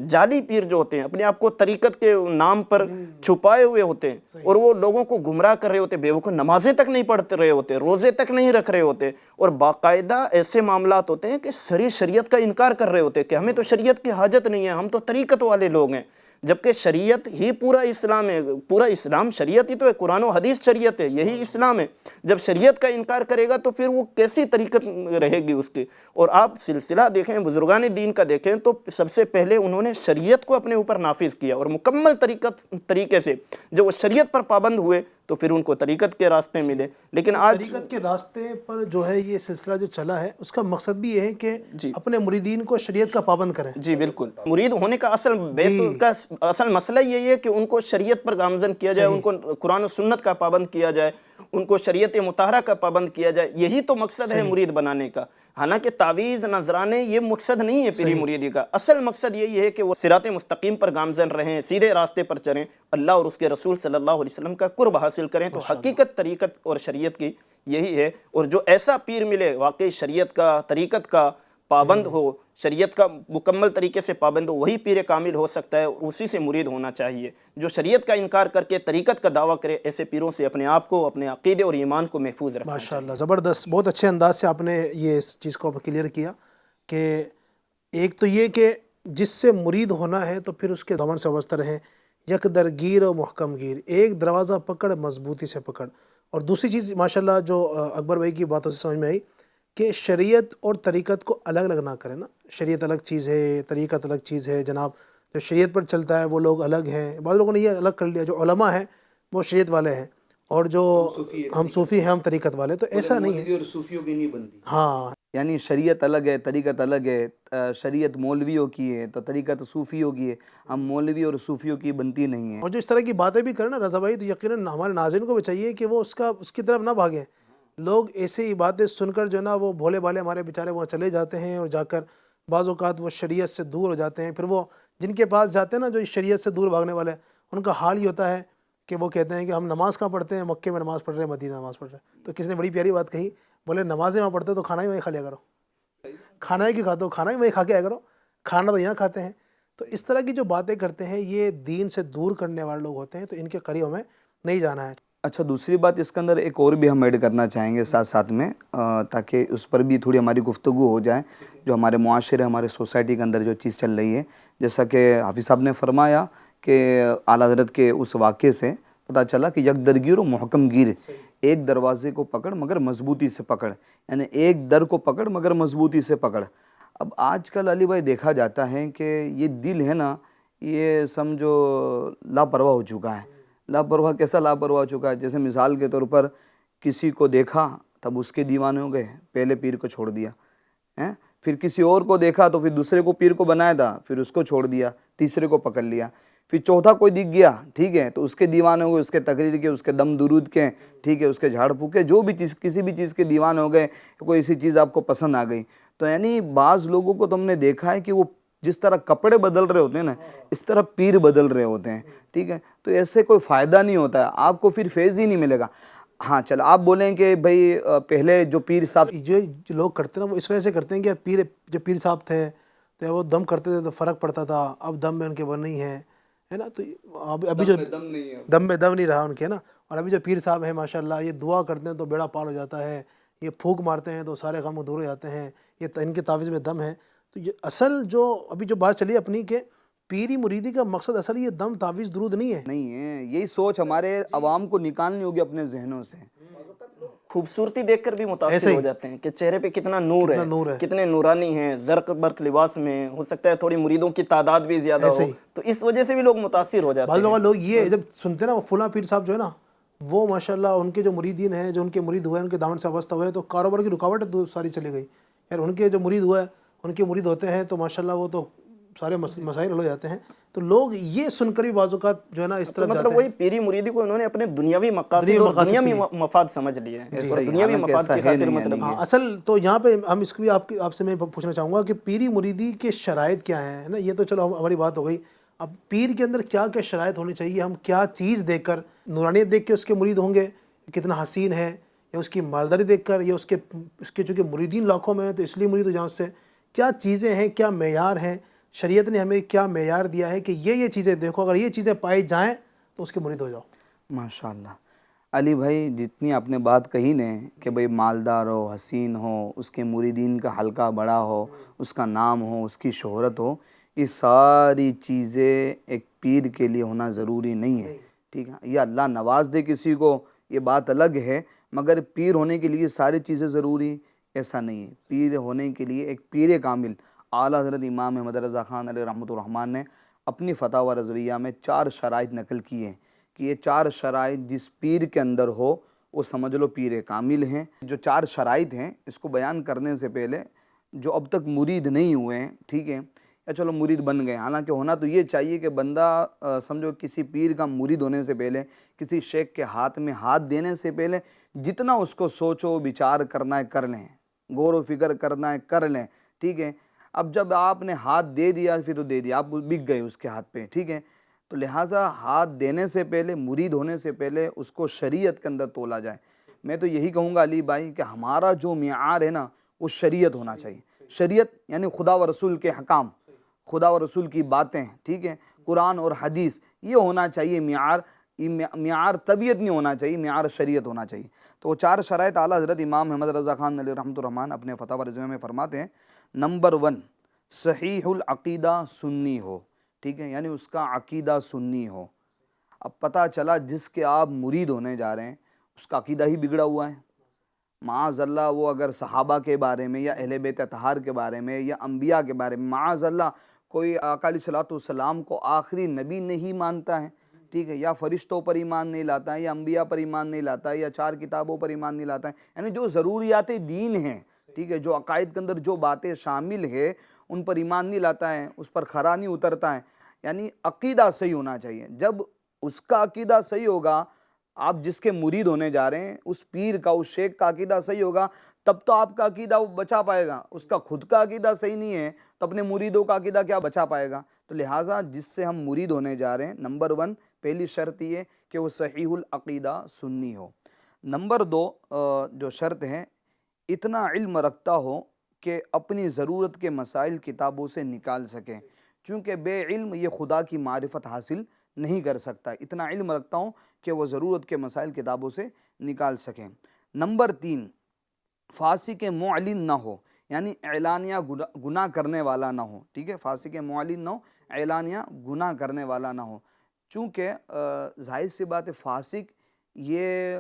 جعلی پیر جو ہوتے ہیں، اپنے آپ کو طریقت کے نام پر چھپائے ہوئے ہوتے ہیں، اور وہ لوگوں کو گمراہ کر رہے ہوتے ہیں، بیوقوف نمازیں تک نہیں پڑھتے رہے ہوتے، روزے تک نہیں رکھ رہے ہوتے، اور باقاعدہ ایسے معاملات ہوتے ہیں کہ سری شریعت کا انکار کر رہے ہوتے ہیں کہ ہمیں تو شریعت کی حاجت نہیں ہے، ہم تو طریقت والے لوگ ہیں، جبکہ شریعت ہی پورا اسلام ہے، پورا اسلام شریعت ہی تو ہے، قرآن و حدیث شریعت ہے، یہی اسلام ہے۔ جب شریعت کا انکار کرے گا تو پھر وہ کیسی طریقت رہے گی اس کی؟ اور آپ سلسلہ دیکھیں، بزرگان دین کا دیکھیں، تو سب سے پہلے انہوں نے شریعت کو اپنے اوپر نافذ کیا، اور مکمل طریقے سے جب وہ شریعت پر پابند ہوئے تو پھر ان کو طریقت کے راستے ملے۔ لیکن آج طریقت کے راستے پر جو ہے یہ سلسلہ جو چلا ہے، اس کا مقصد بھی یہ ہے کہ اپنے مریدین کو شریعت کا پابند کریں۔ جی بالکل، مرید ہونے کا اصل بیعت کا اصل مسئلہ یہی ہے کہ ان کو شریعت پر گامزن کیا جائے، ان کو قرآن و سنت کا پابند کیا جائے، ان کو شریعت مطہرہ کا پابند کیا جائے، یہی تو مقصد ہے مرید بنانے کا۔ حالانکہ تعویذ نذرانے یہ مقصد نہیں ہے پیری مریدی کا، اصل مقصد یہی ہے کہ وہ صراط مستقیم پر گامزن رہیں، سیدھے راستے پر چلیں، اللہ اور اس کے رسول صلی اللہ علیہ وسلم کا قرب حاصل کریں۔ تو حقیقت طریقت اور شریعت کی یہی ہے، اور جو ایسا پیر ملے واقعی شریعت کا، طریقت کا پابند ہو، شریعت کا مکمل طریقے سے پابند ہو، وہی پیر کامل ہو سکتا ہے، اور اسی سے مرید ہونا چاہیے۔ جو شریعت کا انکار کر کے طریقت کا دعویٰ کرے، ایسے پیروں سے اپنے آپ کو، اپنے عقیدے اور ایمان کو محفوظ رکھنا چاہیے۔ ماشاءاللہ، زبردست، بہت اچھے انداز سے آپ نے یہ اس چیز کو کلیئر کیا کہ ایک تو یہ کہ جس سے مرید ہونا ہے تو پھر اس کے دامن سے وابستہ رہیں، یک درگیر و محکم گیر، ایک دروازہ پکڑ مضبوطی سے پکڑ۔ اور دوسری چیز ماشاءاللہ جو اکبر بھائی کی باتوں سے سمجھ میں آئی کہ شریعت اور طریقت کو الگ الگ نہ کریں نا، شریعت الگ چیز ہے، طریقت الگ چیز ہے جناب۔ جو شریعت پر چلتا ہے وہ لوگ الگ ہیں، بعض لوگوں نے یہ الگ کر لیا، جو علماء ہیں وہ شریعت والے ہیں، اور جو ہم صوفی ہیں ہم طریقت والے، تو ایسا نہیں ہے۔ اور صوفیوں کی نہیں بنتی، ہاں، یعنی شریعت الگ ہے، طریقت الگ ہے، شریعت مولویوں کی ہے تو طریقت صوفیوں کی ہے، ہم مولوی اور صوفیوں کی بنتی نہیں ہے۔ اور جو اس طرح کی باتیں بھی کریں نا رضا بھائی، تو یقیناً ہمارے ناظرین کو بھی چاہیے کہ وہ اس کی طرف نہ بھاگیں۔ لوگ ایسے ہی باتیں سن کر جو نا وہ بھولے بھالے ہمارے بیچارے وہاں چلے جاتے ہیں، اور جا کر بعض اوقات وہ شریعت سے دور ہو جاتے ہیں۔ پھر وہ جن کے پاس جاتے ہیں نا، جو شریعت سے دور بھاگنے والے، ان کا حال یہ ہوتا ہے کہ وہ کہتے ہیں کہ ہم نماز کہاں پڑھتے ہیں، مکے میں نماز پڑھ رہے ہیں، مدینہ نماز پڑھ رہے ہیں۔ تو کسی نے بڑی پیاری بات کہی، بولے نمازیں وہاں پڑھتے تو کھانا ہی وہیں کھا لیا کرو، کھانا ہی کیوں کھاتے ہو، کھانا ہی وہیں کھا کے آیا کرو، کھانا تو یہاں کھاتے ہیں۔ تو اس طرح کی جو باتیں کرتے ہیں یہ دین سے دور کرنے والے لوگ ہوتے ہیں، تو ان کے قریب ہمیں نہیں جانا ہے۔ اچھا، دوسری بات اس کے اندر ایک اور بھی ہم ایڈ کرنا چاہیں گے ساتھ ساتھ میں، تاکہ اس پر بھی تھوڑی ہماری گفتگو ہو جائے، جو ہمارے معاشرے، ہمارے سوسائٹی کے اندر جو چیز چل رہی ہے۔ جیسا کہ حافظ صاحب نے فرمایا کہ اعلیٰ حضرت کے اس واقعے سے پتہ چلا کہ یک درگیر و محکم گیر، ایک دروازے کو پکڑ مگر مضبوطی سے پکڑ، یعنی ایک در کو پکڑ مگر مضبوطی سے پکڑ۔ اب آج کل علی بھائی دیکھا جاتا ہے کہ یہ دل ہے نا، یہ سمجھو لاپرواہ ہو چکا ہے۔ لاپرواہ کیسا لاپرواہ ہو چکا ہے؟ جیسے مثال کے طور پر کسی کو دیکھا تب اس کے دیوانے ہو گئے، پہلے پیر کو چھوڑ دیا، پھر کسی اور کو دیکھا تو پھر دوسرے کو پیر کو بنایا تھا، پھر اس کو چھوڑ دیا، تیسرے کو پکڑ لیا، پھر چوتھا کوئی دکھ گیا، ٹھیک ہے، تو اس کے دیوانے ہو گئے، اس کے تقریر کے، اس کے دم درود کے، ٹھیک ہے، اس کے جھاڑ پھونک کے، جو بھی چیز، کسی بھی چیز کے دیوانے ہو گئے، کوئی ایسی چیز آپ کو پسند آ گئی. تو یعنی بعض لوگوں کو تم نے دیکھا ہے کہ وہ جس طرح کپڑے بدل رہے ہوتے ہیں نا، اس طرح پیر بدل رہے ہوتے ہیں، ٹھیک ہے. تو ایسے کوئی فائدہ نہیں ہوتا ہے، آپ کو پھر فیض ہی نہیں ملے گا. ہاں چل آپ بولیں کہ بھائی پہلے جو پیر صاحب جو لوگ کرتے ہیں نا وہ اس وجہ سے کرتے ہیں کہ پیر جو پیر صاحب تھے تو وہ دم کرتے تھے تو فرق پڑتا تھا، اب دم میں ان کے وہ نہیں ہے نا. تو ابھی جو دم میں دم نہیں رہا ان کے نا. اور ابھی جو پیر صاحب ہیں ماشاءاللہ یہ دعا کرتے ہیں تو بیڑا پار ہو جاتا ہے، یہ پھونک مارتے ہیں تو سارے غم دور ہو جاتے ہیں، یہ ان کے تعویذ میں دم ہے. تو یہ اصل جو ابھی جو بات چلی اپنی کہ پیری مریدی کا مقصد اصل یہ دم تعویذ درود نہیں ہے. نہیں ہے. یہی سوچ ہمارے عوام کو نکالنی ہوگی اپنے ذہنوں سے. خوبصورتی دیکھ کر بھی متاثر ہو جاتے ہیں کہ چہرے پہ کتنا نور ہے، کتنے نورانی ہیں، زرق برق لباس میں، ہو سکتا ہے تھوڑی مریدوں کی تعداد بھی زیادہ ہو، تو اس وجہ سے بھی لوگ متاثر ہو جاتے ہیں. بعض لوگ یہ جب سنتے ہیں نا وہ فلاں پیر صاحب جو ہے نا وہ ماشاءاللہ ان کے جو مریدین ہیں، جو ان کے مرید ہوئے ہیں، ان کے دامن سے وابستہ ہوئے تو کاروبار کی رکاوٹ ساری چلی گئی. یار ان کے جو مرید ہوئے ان کے مرید ہوتے ہیں تو ماشاءاللہ وہ تو سارے مسائل حل ہو جاتے ہیں. تو لوگ یہ سن کر بھی بعض اوقات جو ہے نا اس طرف مطلب وہی پیری مریدی کو انہوں نے اپنے دنیاوی مقاصد اور دنیاوی مفاد سمجھ لیے ہیں، اور دنیاوی مفاد کی خاطر مطلب اصل تو یہاں پہ ہم اس کو بھی آپ سے میں پوچھنا چاہوں گا کہ پیری مریدی کے شرائط کیا ہیں نا. یہ تو چلو ہماری بات ہو گئی. اب پیر کے اندر کیا کیا شرائط ہونی چاہیے، ہم کیا چیز دیکھ کر نورانیت دیکھ کے اس کے مرید ہوں گے، کتنا حسین ہے، یا اس کی مالداری دیکھ کر، یا اس کے چونکہ مریدین لاکھوں میں ہیں تو اس لیے مرید ہو جہاں سے، کیا چیزیں ہیں، کیا معیار ہیں، شریعت نے ہمیں کیا معیار دیا ہے کہ یہ چیزیں دیکھو، اگر یہ چیزیں پائی جائیں تو اس کے مرید ہو جاؤ. ماشاءاللہ علی بھائی جتنی آپ نے بات کہی نا کہ بھئی مالدار ہو، حسین ہو، اس کے مریدین کا حلقہ بڑا ہو، اس کا نام ہو، اس کی شہرت ہو، یہ ساری چیزیں ایک پیر کے لیے ہونا ضروری نہیں ہے. ٹھیک ہے، یہ اللہ نواز دے کسی کو، یہ بات الگ ہے، مگر پیر ہونے کے لیے ساری چیزیں ضروری ایسا نہیں ہے. پیر ہونے کے لیے ایک پیر کامل اعلیٰ حضرت امام احمد رضا خان علیہ رحمۃ الرحمن نے اپنی فتاوی رضویہ میں 4 شرائط نقل کی ہیں کہ یہ 4 شرائط جس پیر کے اندر ہو وہ سمجھ لو پیر کامل ہیں. جو 4 شرائط ہیں اس کو بیان کرنے سے پہلے جو اب تک مرید نہیں ہوئے ہیں، ٹھیک ہے، یا چلو مرید بن گئے، حالانکہ ہونا تو یہ چاہیے کہ بندہ سمجھو کسی پیر کا مرید ہونے سے پہلے، کسی شیخ کے ہاتھ میں ہاتھ دینے سے پہلے جتنا اس کو سوچو بچار کرنا ہے کر لیں، غور و فکر کرنا ہے کر لیں. ٹھیک ہے، اب جب آپ نے ہاتھ دے دیا پھر تو دے دیا، آپ بک گئے اس کے ہاتھ پہ. ٹھیک ہے، تو لہٰذا ہاتھ دینے سے پہلے، مرید ہونے سے پہلے اس کو شریعت کے اندر تولا جائے. میں تو یہی کہوں گا علی بھائی کہ ہمارا جو معیار ہے نا وہ شریعت ہونا چاہیے. شریعت یعنی خدا و رسول کے حکام، خدا و رسول کی باتیں، ٹھیک ہے، قرآن اور حدیث، یہ ہونا چاہیے معیار. معیار طبیعت نہیں ہونا چاہیے، معیار شریعت ہونا چاہیے. تو وہ 4 شرائط اعلیٰ حضرت امام احمد رضا خان علیہ رحمۃ الرحمن اپنے فتاوی رضویہ میں فرماتے ہیں. نمبر 1، صحیح العقیدہ سنی ہو. ٹھیک ہے، یعنی اس کا عقیدہ سنی ہو. اب پتہ چلا جس کے آپ مرید ہونے جا رہے ہیں اس کا عقیدہ ہی بگڑا ہوا ہے. معاذ اللہ وہ اگر صحابہ کے بارے میں یا اہل بیت اطہار کے بارے میں یا انبیاء کے بارے میں معاذ اللہ کوئی آقا علیہ الصلوۃ والسلام کو آخری نبی نہیں مانتا ہے، ٹھیک ہے، یا فرشتوں پر ایمان نہیں لاتا ہے، یا انبیاء پر ایمان نہیں لاتا ہے، یا 4 کتابوں پر ایمان نہیں لاتا ہے، یعنی جو ضروریات دین ہیں، ٹھیک ہے، جو عقائد کے اندر جو باتیں شامل ہے ان پر ایمان نہیں لاتا ہے، اس پر کھرا نہیں اترتا ہے. یعنی عقیدہ صحیح ہونا چاہیے. جب اس کا عقیدہ صحیح ہوگا، آپ جس کے مرید ہونے جا رہے ہیں اس پیر کا، اس شیخ کا عقیدہ صحیح ہوگا تب تو آپ کا عقیدہ وہ بچا پائے گا. اس کا خود کا عقیدہ صحیح نہیں ہے تو اپنے مریدوں کا عقیدہ کیا بچا پائے گا. تو لہٰذا جس سے ہم مرید ہونے جا رہے ہیں، نمبر 1 پہلی شرط یہ کہ وہ صحیح العقیدہ سنی ہو. نمبر 2 جو شرط ہے، اتنا علم رکھتا ہو کہ اپنی ضرورت کے مسائل کتابوں سے نکال سکیں، چونکہ بے علم یہ خدا کی معرفت حاصل نہیں کر سکتا. اتنا علم رکھتا ہوں کہ وہ ضرورت کے مسائل کتابوں سے نکال سکیں. نمبر 3، فاسق معلن نہ ہو، یعنی اعلانیہ گناہ کرنے والا نہ ہو. ٹھیک ہے، فاسق معلن نہ ہو، اعلانیہ گناہ کرنے والا نہ ہو. چونکہ ظاہر سی بات ہے فاسق یہ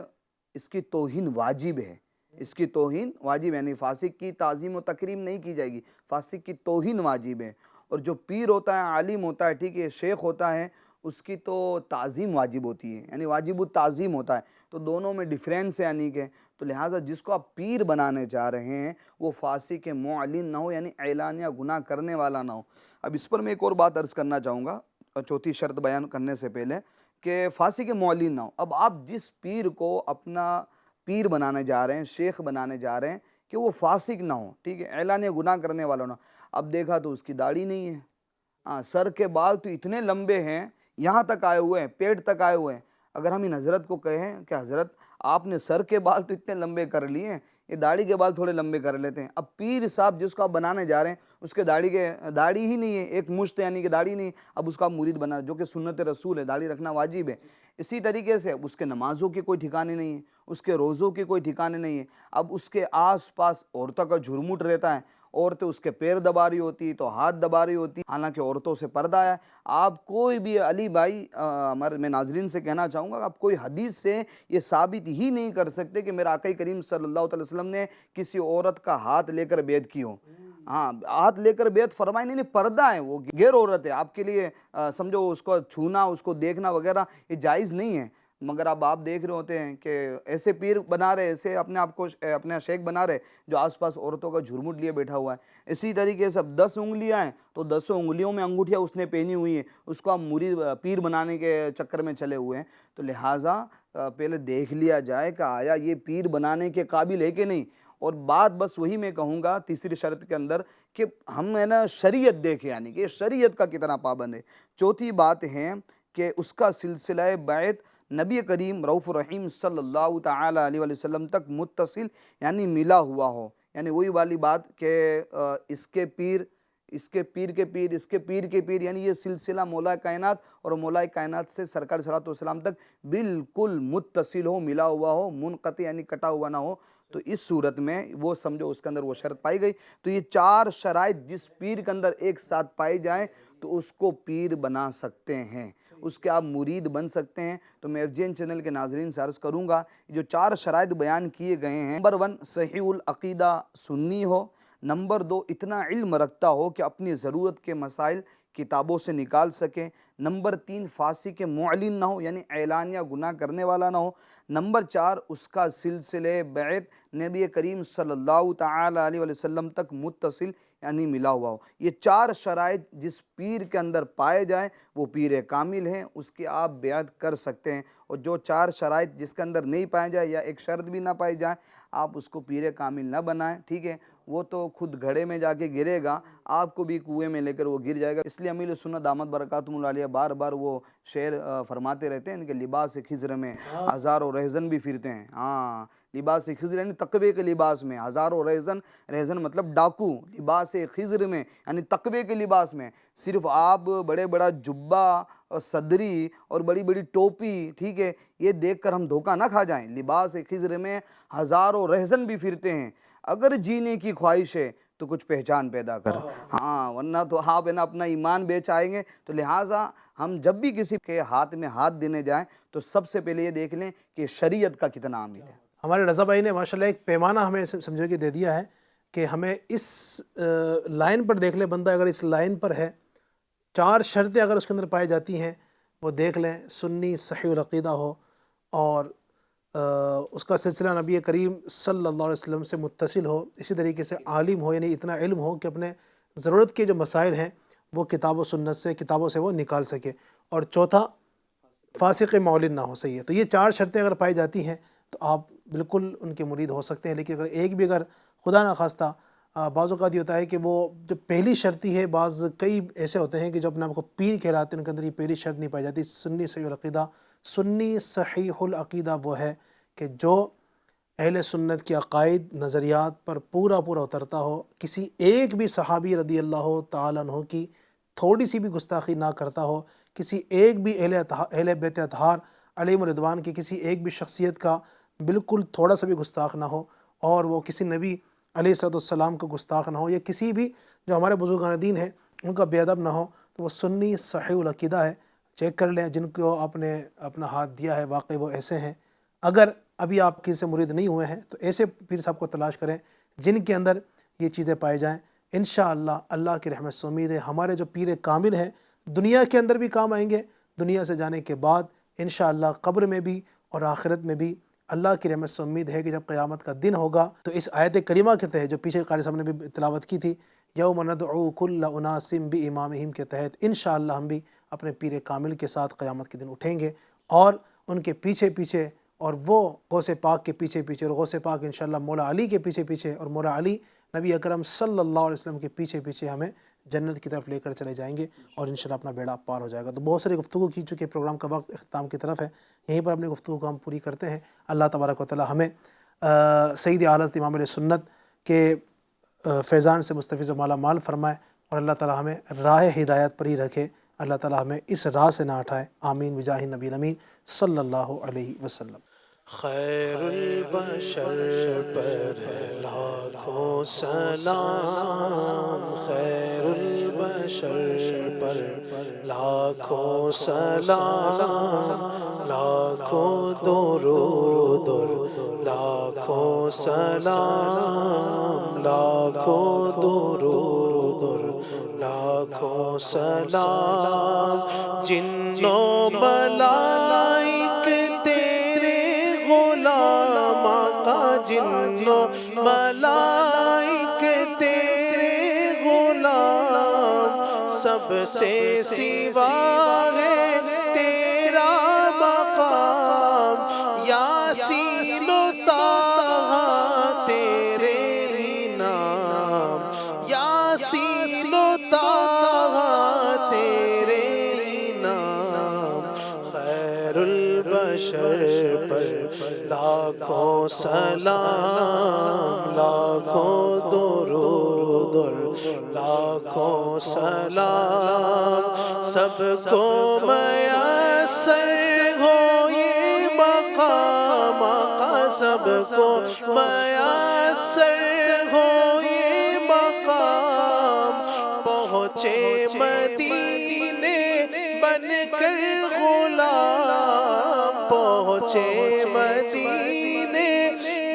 اس کی توہین واجب ہے، اس کی توہین واجب ہے، یعنی فاسق کی تعظیم و تکریم نہیں کی جائے گی، فاسق کی توہین واجب ہے. اور جو پیر ہوتا ہے، عالم ہوتا ہے، ٹھیک ہے، شیخ ہوتا ہے، اس کی تو تعظیم واجب ہوتی ہے، یعنی واجب التعظیم ہوتا ہے. تو دونوں میں ڈیفرینس ہے. یعنی کہ تو لہٰذا جس کو آپ پیر بنانے چاہ رہے ہیں وہ فاسق معلن نہ ہو، یعنی اعلانیہ گناہ کرنے والا نہ ہو۔ اب اس پر میں ایک اور بات عرض کرنا چاہوں گا چوتھی شرط بیان کرنے سے پہلے، کہ فاسق معلن نہ ہو۔ اب آپ جس پیر کو اپنا پیر بنانے جا رہے ہیں، شیخ بنانے جا رہے ہیں، کہ وہ فاسق نہ ہو، ٹھیک ہے، اعلانیہ گناہ کرنے والا نہ ہو۔ اب دیکھا تو اس کی داڑھی نہیں ہے، سر کے بال تو اتنے لمبے ہیں، یہاں تک آئے ہوئے ہیں، پیٹ تک آئے ہوئے ہیں۔ اگر ہم ان حضرت کو کہیں کہ حضرت آپ نے سر کے بال تو اتنے لمبے کر لیے ہیں، یہ داڑھی کے بال تھوڑے لمبے کر لیتے ہیں۔ اب پیر صاحب جس کو آپ بنانے جا رہے ہیں اس کے داڑھی ہی نہیں ہے، ایک مشت یعنی کہ داڑھی نہیں، اب اس کا آپ مرید بنا، جو کہ سنت رسول ہے، داڑھی رکھنا واجب ہے۔ اسی طریقے سے اس کے نمازوں کے کوئی ٹھکانے نہیں ہیں، اس کے روزوں کے کوئی ٹھکانے نہیں ہیں۔ اب اس کے آس پاس عورتوں کا جھرمٹ رہتا ہے، عورتیں اس کے پیر دبا رہی ہوتی تو ہاتھ دبا رہی ہوتی، حالانکہ عورتوں سے پردہ ہے۔ آپ کوئی بھی علی بھائی، میں ناظرین سے کہنا چاہوں گا، آپ کوئی حدیث سے یہ ثابت ہی نہیں کر سکتے کہ میرا آقا کریم صلی اللہ علیہ وسلم نے کسی عورت کا ہاتھ لے کر بیعت کی ہو۔ ہاں، ہاتھ لے کر بیعت فرمائی نہیں، پردہ ہے، وہ غیر عورت ہے، آپ کے لیے سمجھو اس کو چھونا، اس کو دیکھنا وغیرہ یہ جائز نہیں ہے۔ مگر اب آپ دیکھ رہے ہوتے ہیں کہ ایسے پیر بنا رہے، ایسے اپنے آپ کو اپنا شیخ بنا رہے جو آس پاس عورتوں کا جھرمٹ لیے بیٹھا ہوا ہے۔ اسی طریقے سے اب 10 انگلیاں ہیں تو 10 انگلیوں میں انگوٹھیاں اس نے پہنی ہوئی ہیں، اس کو آپ مرید پیر بنانے کے چکر میں چلے ہوئے ہیں۔ تو لہٰذا پہلے دیکھ لیا جائے کہ آیا یہ پیر بنانے کے قابل ہے کہ نہیں۔ اور بات بس وہی میں کہوں گا تیسری شرط کے اندر کہ ہم ہے نا شریعت دیکھیں، یعنی کہ شریعت کا کتنا پابند ہے۔ چوتھی بات ہے کہ اس کا سلسلہ بیعت نبی کریم رؤوف الرحیم صلی اللہ تعالی علیہ وسلم تک متصل یعنی ملا ہوا ہو، یعنی وہی والی بات کہ اس کے پیر یعنی یہ سلسلہ مولا کائنات اور مولا کائنات سے سرکار صلی اللہ علیہ وسلم تک بالکل متصل ہو، ملا ہوا ہو، منقطع یعنی کٹا ہوا نہ ہو۔ تو اس صورت میں وہ سمجھو اس کے اندر وہ شرط پائی گئی۔ تو یہ 4 شرائط جس پیر کے اندر ایک ساتھ پائی جائیں تو اس کو پیر بنا سکتے ہیں، اس کے آپ مرید بن سکتے ہیں۔ تو میں FGN چینل کے ناظرین سے عرض کروں گا، جو 4 شرائط بیان کیے گئے ہیں، نمبر 1 صحیح العقیدہ سنی ہو، نمبر 2 اتنا علم رکھتا ہو کہ اپنی ضرورت کے مسائل کتابوں سے نکال سکے، نمبر 3 فاسق معلن نہ ہو یعنی اعلانیہ گناہ کرنے والا نہ ہو، نمبر 4 اس کا سلسلے بیعت نبی کریم صلی اللہ تعالی علیہ وسلم تک متصل یعنی ملا ہوا ہو۔ یہ 4 شرائط جس پیر کے اندر پائے جائیں وہ پیر کامل ہیں، اس کی آپ بیعت کر سکتے ہیں۔ اور جو 4 شرائط جس کے اندر نہیں پائے جائے یا ایک شرط بھی نہ پائی جائے، آپ اس کو پیر کامل نہ بنائیں، ٹھیک ہے؟ وہ تو خود گھڑے میں جا کے گرے گا، آپ کو بھی کنویں میں لے کر وہ گر جائے گا۔ اس لیے امیر سنت دامت برکاتہم العالیہ بار بار وہ شعر فرماتے رہتے ہیں کہ لباس خضر میں ہزاروں رہزن بھی پھرتے ہیں۔ ہاں، لباس خضر یعنی تقوی کے لباس میں ہزاروں رہزن، رہزن مطلب ڈاکو، لباس خضر میں یعنی تقوی کے لباس میں صرف آپ بڑے بڑا جبہ اور صدری اور بڑی بڑی ٹوپی، ٹھیک ہے، یہ دیکھ کر ہم دھوکہ نہ کھا جائیں۔ لباس خضر میں ہزاروں رہزن بھی پھرتے ہیں، اگر جینے کی خواہش ہے تو کچھ پہچان پیدا کر، ہاں، ورنہ تو آپ اپنا ایمان بیچ آئیں گے۔ تو لہٰذا ہم جب بھی کسی کے ہاتھ میں ہاتھ دینے جائیں تو سب سے پہلے یہ دیکھ لیں کہ شریعت کا کتنا عامل ہے۔ ہمارے رضا بھائی نے ماشاءاللہ ایک پیمانہ ہمیں سمجھو کہ دے دیا ہے کہ ہمیں اس لائن پر دیکھ لیں، بندہ اگر اس لائن پر ہے، 4 شرطیں اگر اس کے اندر پائی جاتی ہیں وہ دیکھ لیں، سنی صحیح العقیدہ ہو اور اس کا سلسلہ نبی کریم صلی اللہ علیہ وسلم سے متصل ہو، اسی طریقے سے عالم ہو یعنی اتنا علم ہو کہ اپنے ضرورت کے جو مسائل ہیں وہ کتاب و سنت سے، کتابوں سے وہ نکال سکے، اور چوتھا فاسق معلن نہ ہو۔ صحیح ہے، تو یہ 4 شرطیں اگر پائی جاتی ہیں تو آپ بالکل ان کے مرید ہو سکتے ہیں۔ لیکن اگر ایک بھی، اگر خدا نخواستہ بعض اوقات یہ ہوتا ہے کہ وہ جو پہلی شرطی ہے، کئی ایسے ہوتے ہیں کہ جو اپنے آپ کو پیر کہلاتے ہیں، ان کے اندر یہ پہلی شرط نہیں پائی جاتی، سنی صحیح العقیدہ۔ سنی صحیح العقیدہ وہ ہے کہ جو اہل سنت کے عقائد نظریات پر پورا اترتا ہو، کسی ایک بھی صحابی رضی اللہ تعالیٰ عنہ کی تھوڑی سی بھی گستاخی نہ کرتا ہو، کسی ایک بھی اہل بیت اطہار علیہم الرضوان کی کسی ایک بھی شخصیت کا بالکل تھوڑا سا بھی گستاخ نہ ہو، اور وہ کسی نبی علیہ السلام کا گستاخ نہ ہو، یا کسی بھی جو ہمارے بزرگان دین ہیں ان کا بے ادب نہ ہو، تو وہ سنی صحیح العقیدہ ہے۔ چیک کر لیں جن کو آپ نے اپنا ہاتھ دیا ہے واقعی وہ ایسے ہیں۔ اگر ابھی آپ کسی سے مرید نہیں ہوئے ہیں تو ایسے پیر صاحب کو تلاش کریں جن کے اندر یہ چیزیں پائی جائیں۔ انشاءاللہ اللہ کی رحمت سے امید ہے ہمارے جو پیر کامل ہیں دنیا کے اندر بھی کام آئیں گے، دنیا سے جانے کے بعد انشاءاللہ قبر میں بھی اور آخرت میں بھی اللہ کی رحمت سے امید ہے کہ جب قیامت کا دن ہوگا تو اس آیت کریمہ کے تحت جو پیچھے قاری صاحب نے بھی تلاوت کی تھی، یوم ندعو کل اناس بامامہم کے تحت انشاءاللہ ہم بھی اپنے پیر کامل کے ساتھ قیامت کے دن اٹھیں گے اور ان کے پیچھے پیچھے، اور وہ غوث پاک کے پیچھے پیچھے، اور غوث پاک انشاءاللہ مولا علی کے پیچھے پیچھے، اور مولا علی نبی اکرم صلی اللہ علیہ وسلم کے پیچھے پیچھے ہمیں جنت کی طرف لے کر چلے جائیں گے اور انشاءاللہ اپنا بیڑا پار ہو جائے گا۔ تو بہت ساری گفتگو کی چکے، پروگرام کا وقت اختتام کی طرف ہے، یہیں پر اپنی گفتگو کو ہم پوری کرتے ہیں۔ اللہ تبارک و تعالی ہمیں سید اعلیٰ امام علیہ سنت کے فیضان سے مستفیض و مالا مال فرمائے، اور اللہ تعالی ہمیں راہ ہدایت پر ہی رکھے، اللہ تعالی ہمیں اس راہ سے نہ ہٹائے۔ آمین بجاہ نبی الامین صلی اللہ علیہ وسلم۔ خیر البشر پر لاکھوں سلام، خیر البشر پر لاکھوں سلام، لاکھوں درود اور لاکھوں سلام، لاکھوں درود اور لاکھوں سلام، جنوں ملائک جنوں ملائک تیرے غلام، سب سے سوا ہے تیرا مقام، یاسین و طٰہٰ تیرے ہی نام، یاسین و طٰہٰ تیرے ہی نام، خیر البشر پر لاکھوں سلام، لاکھوں درود اور لاکھوں سلام، سب کو میسر ہو یہ مقام، آقا سب کو میسر ہو یہ مقام، پہنچے مدینے بن کر غلام، پہنچے مدینے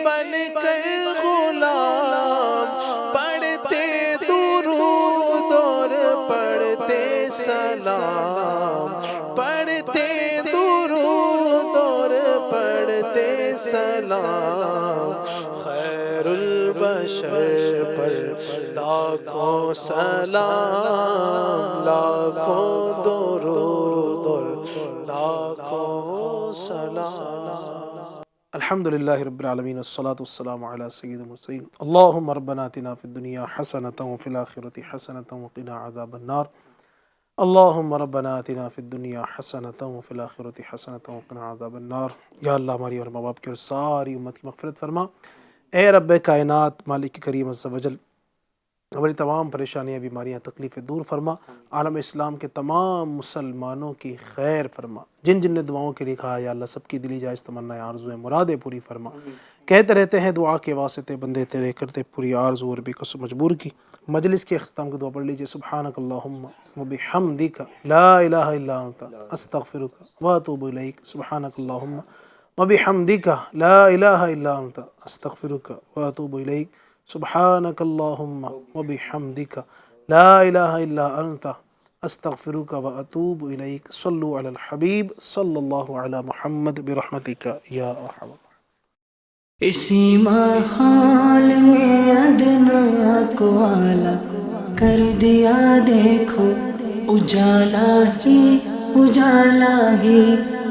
بن کر غلام، پڑھتے درود اور پڑھتے سلام، پڑھتے درود اور پڑھتے سلام، خیر البشر پر لاکھوں سلام، لاکھوں درود اور لاکھوں سلام۔ الحمدللہ رب العالمین، والصلاة والسلام علی سید المرسلین، اللہم ربنا آتنا فی الدنیا حسنۃ وفی الآخرۃ حسنۃ وقنا عذاب النار، اللہم ربنا آتنا فی الدنیا حسنۃ وفی الآخرۃ حسنۃ وقنا عذاب النار۔ یا اللہ ہماری اور ماں باپ کی اور ساری امت کی مغفرت فرما۔ اے رب کائنات، مالک کریم عز و جل، ہماری تمام پریشانیاں، بیماریاں، تکلیفیں دور فرما، عالم اسلام کے تمام مسلمانوں کی خیر فرما، جن جن نے دعاؤں کے لیے کہا یا اللہ سب کی دلی جائز تمنائیں آرزویں مرادیں پوری فرما۔ کہتے رہتے ہیں دعا کے واسطے بندے تیرے، کرتے پوری آرزو اور بے کس مجبور کی۔ مجلس کے اختتام کی دعا پڑھ لیجئے۔ سبحانک اللہم وبحمدک لا الہ الا انت استغفرک واتوب الیک، سبحانک اللہم وبحمدک لا الہ الا انت استغفرک واتوب الیک، سبحانک اللہم وبحمدک لا الہ الا انت استغفرک واتوب الیک۔ صلو علی الحبیب صلی اللہ علی محمد برحمتک یا ارحم۔ اسی ماحول میں ادنا کو اعلیٰ کر دیا، دیکھو اجالا ہی اجالا ہی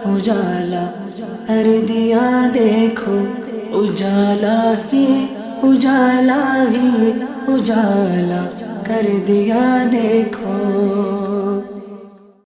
اجالا کر دیا، دیکھو اجالا ہی اجالا ہی اجالا کر دیا، دیکھو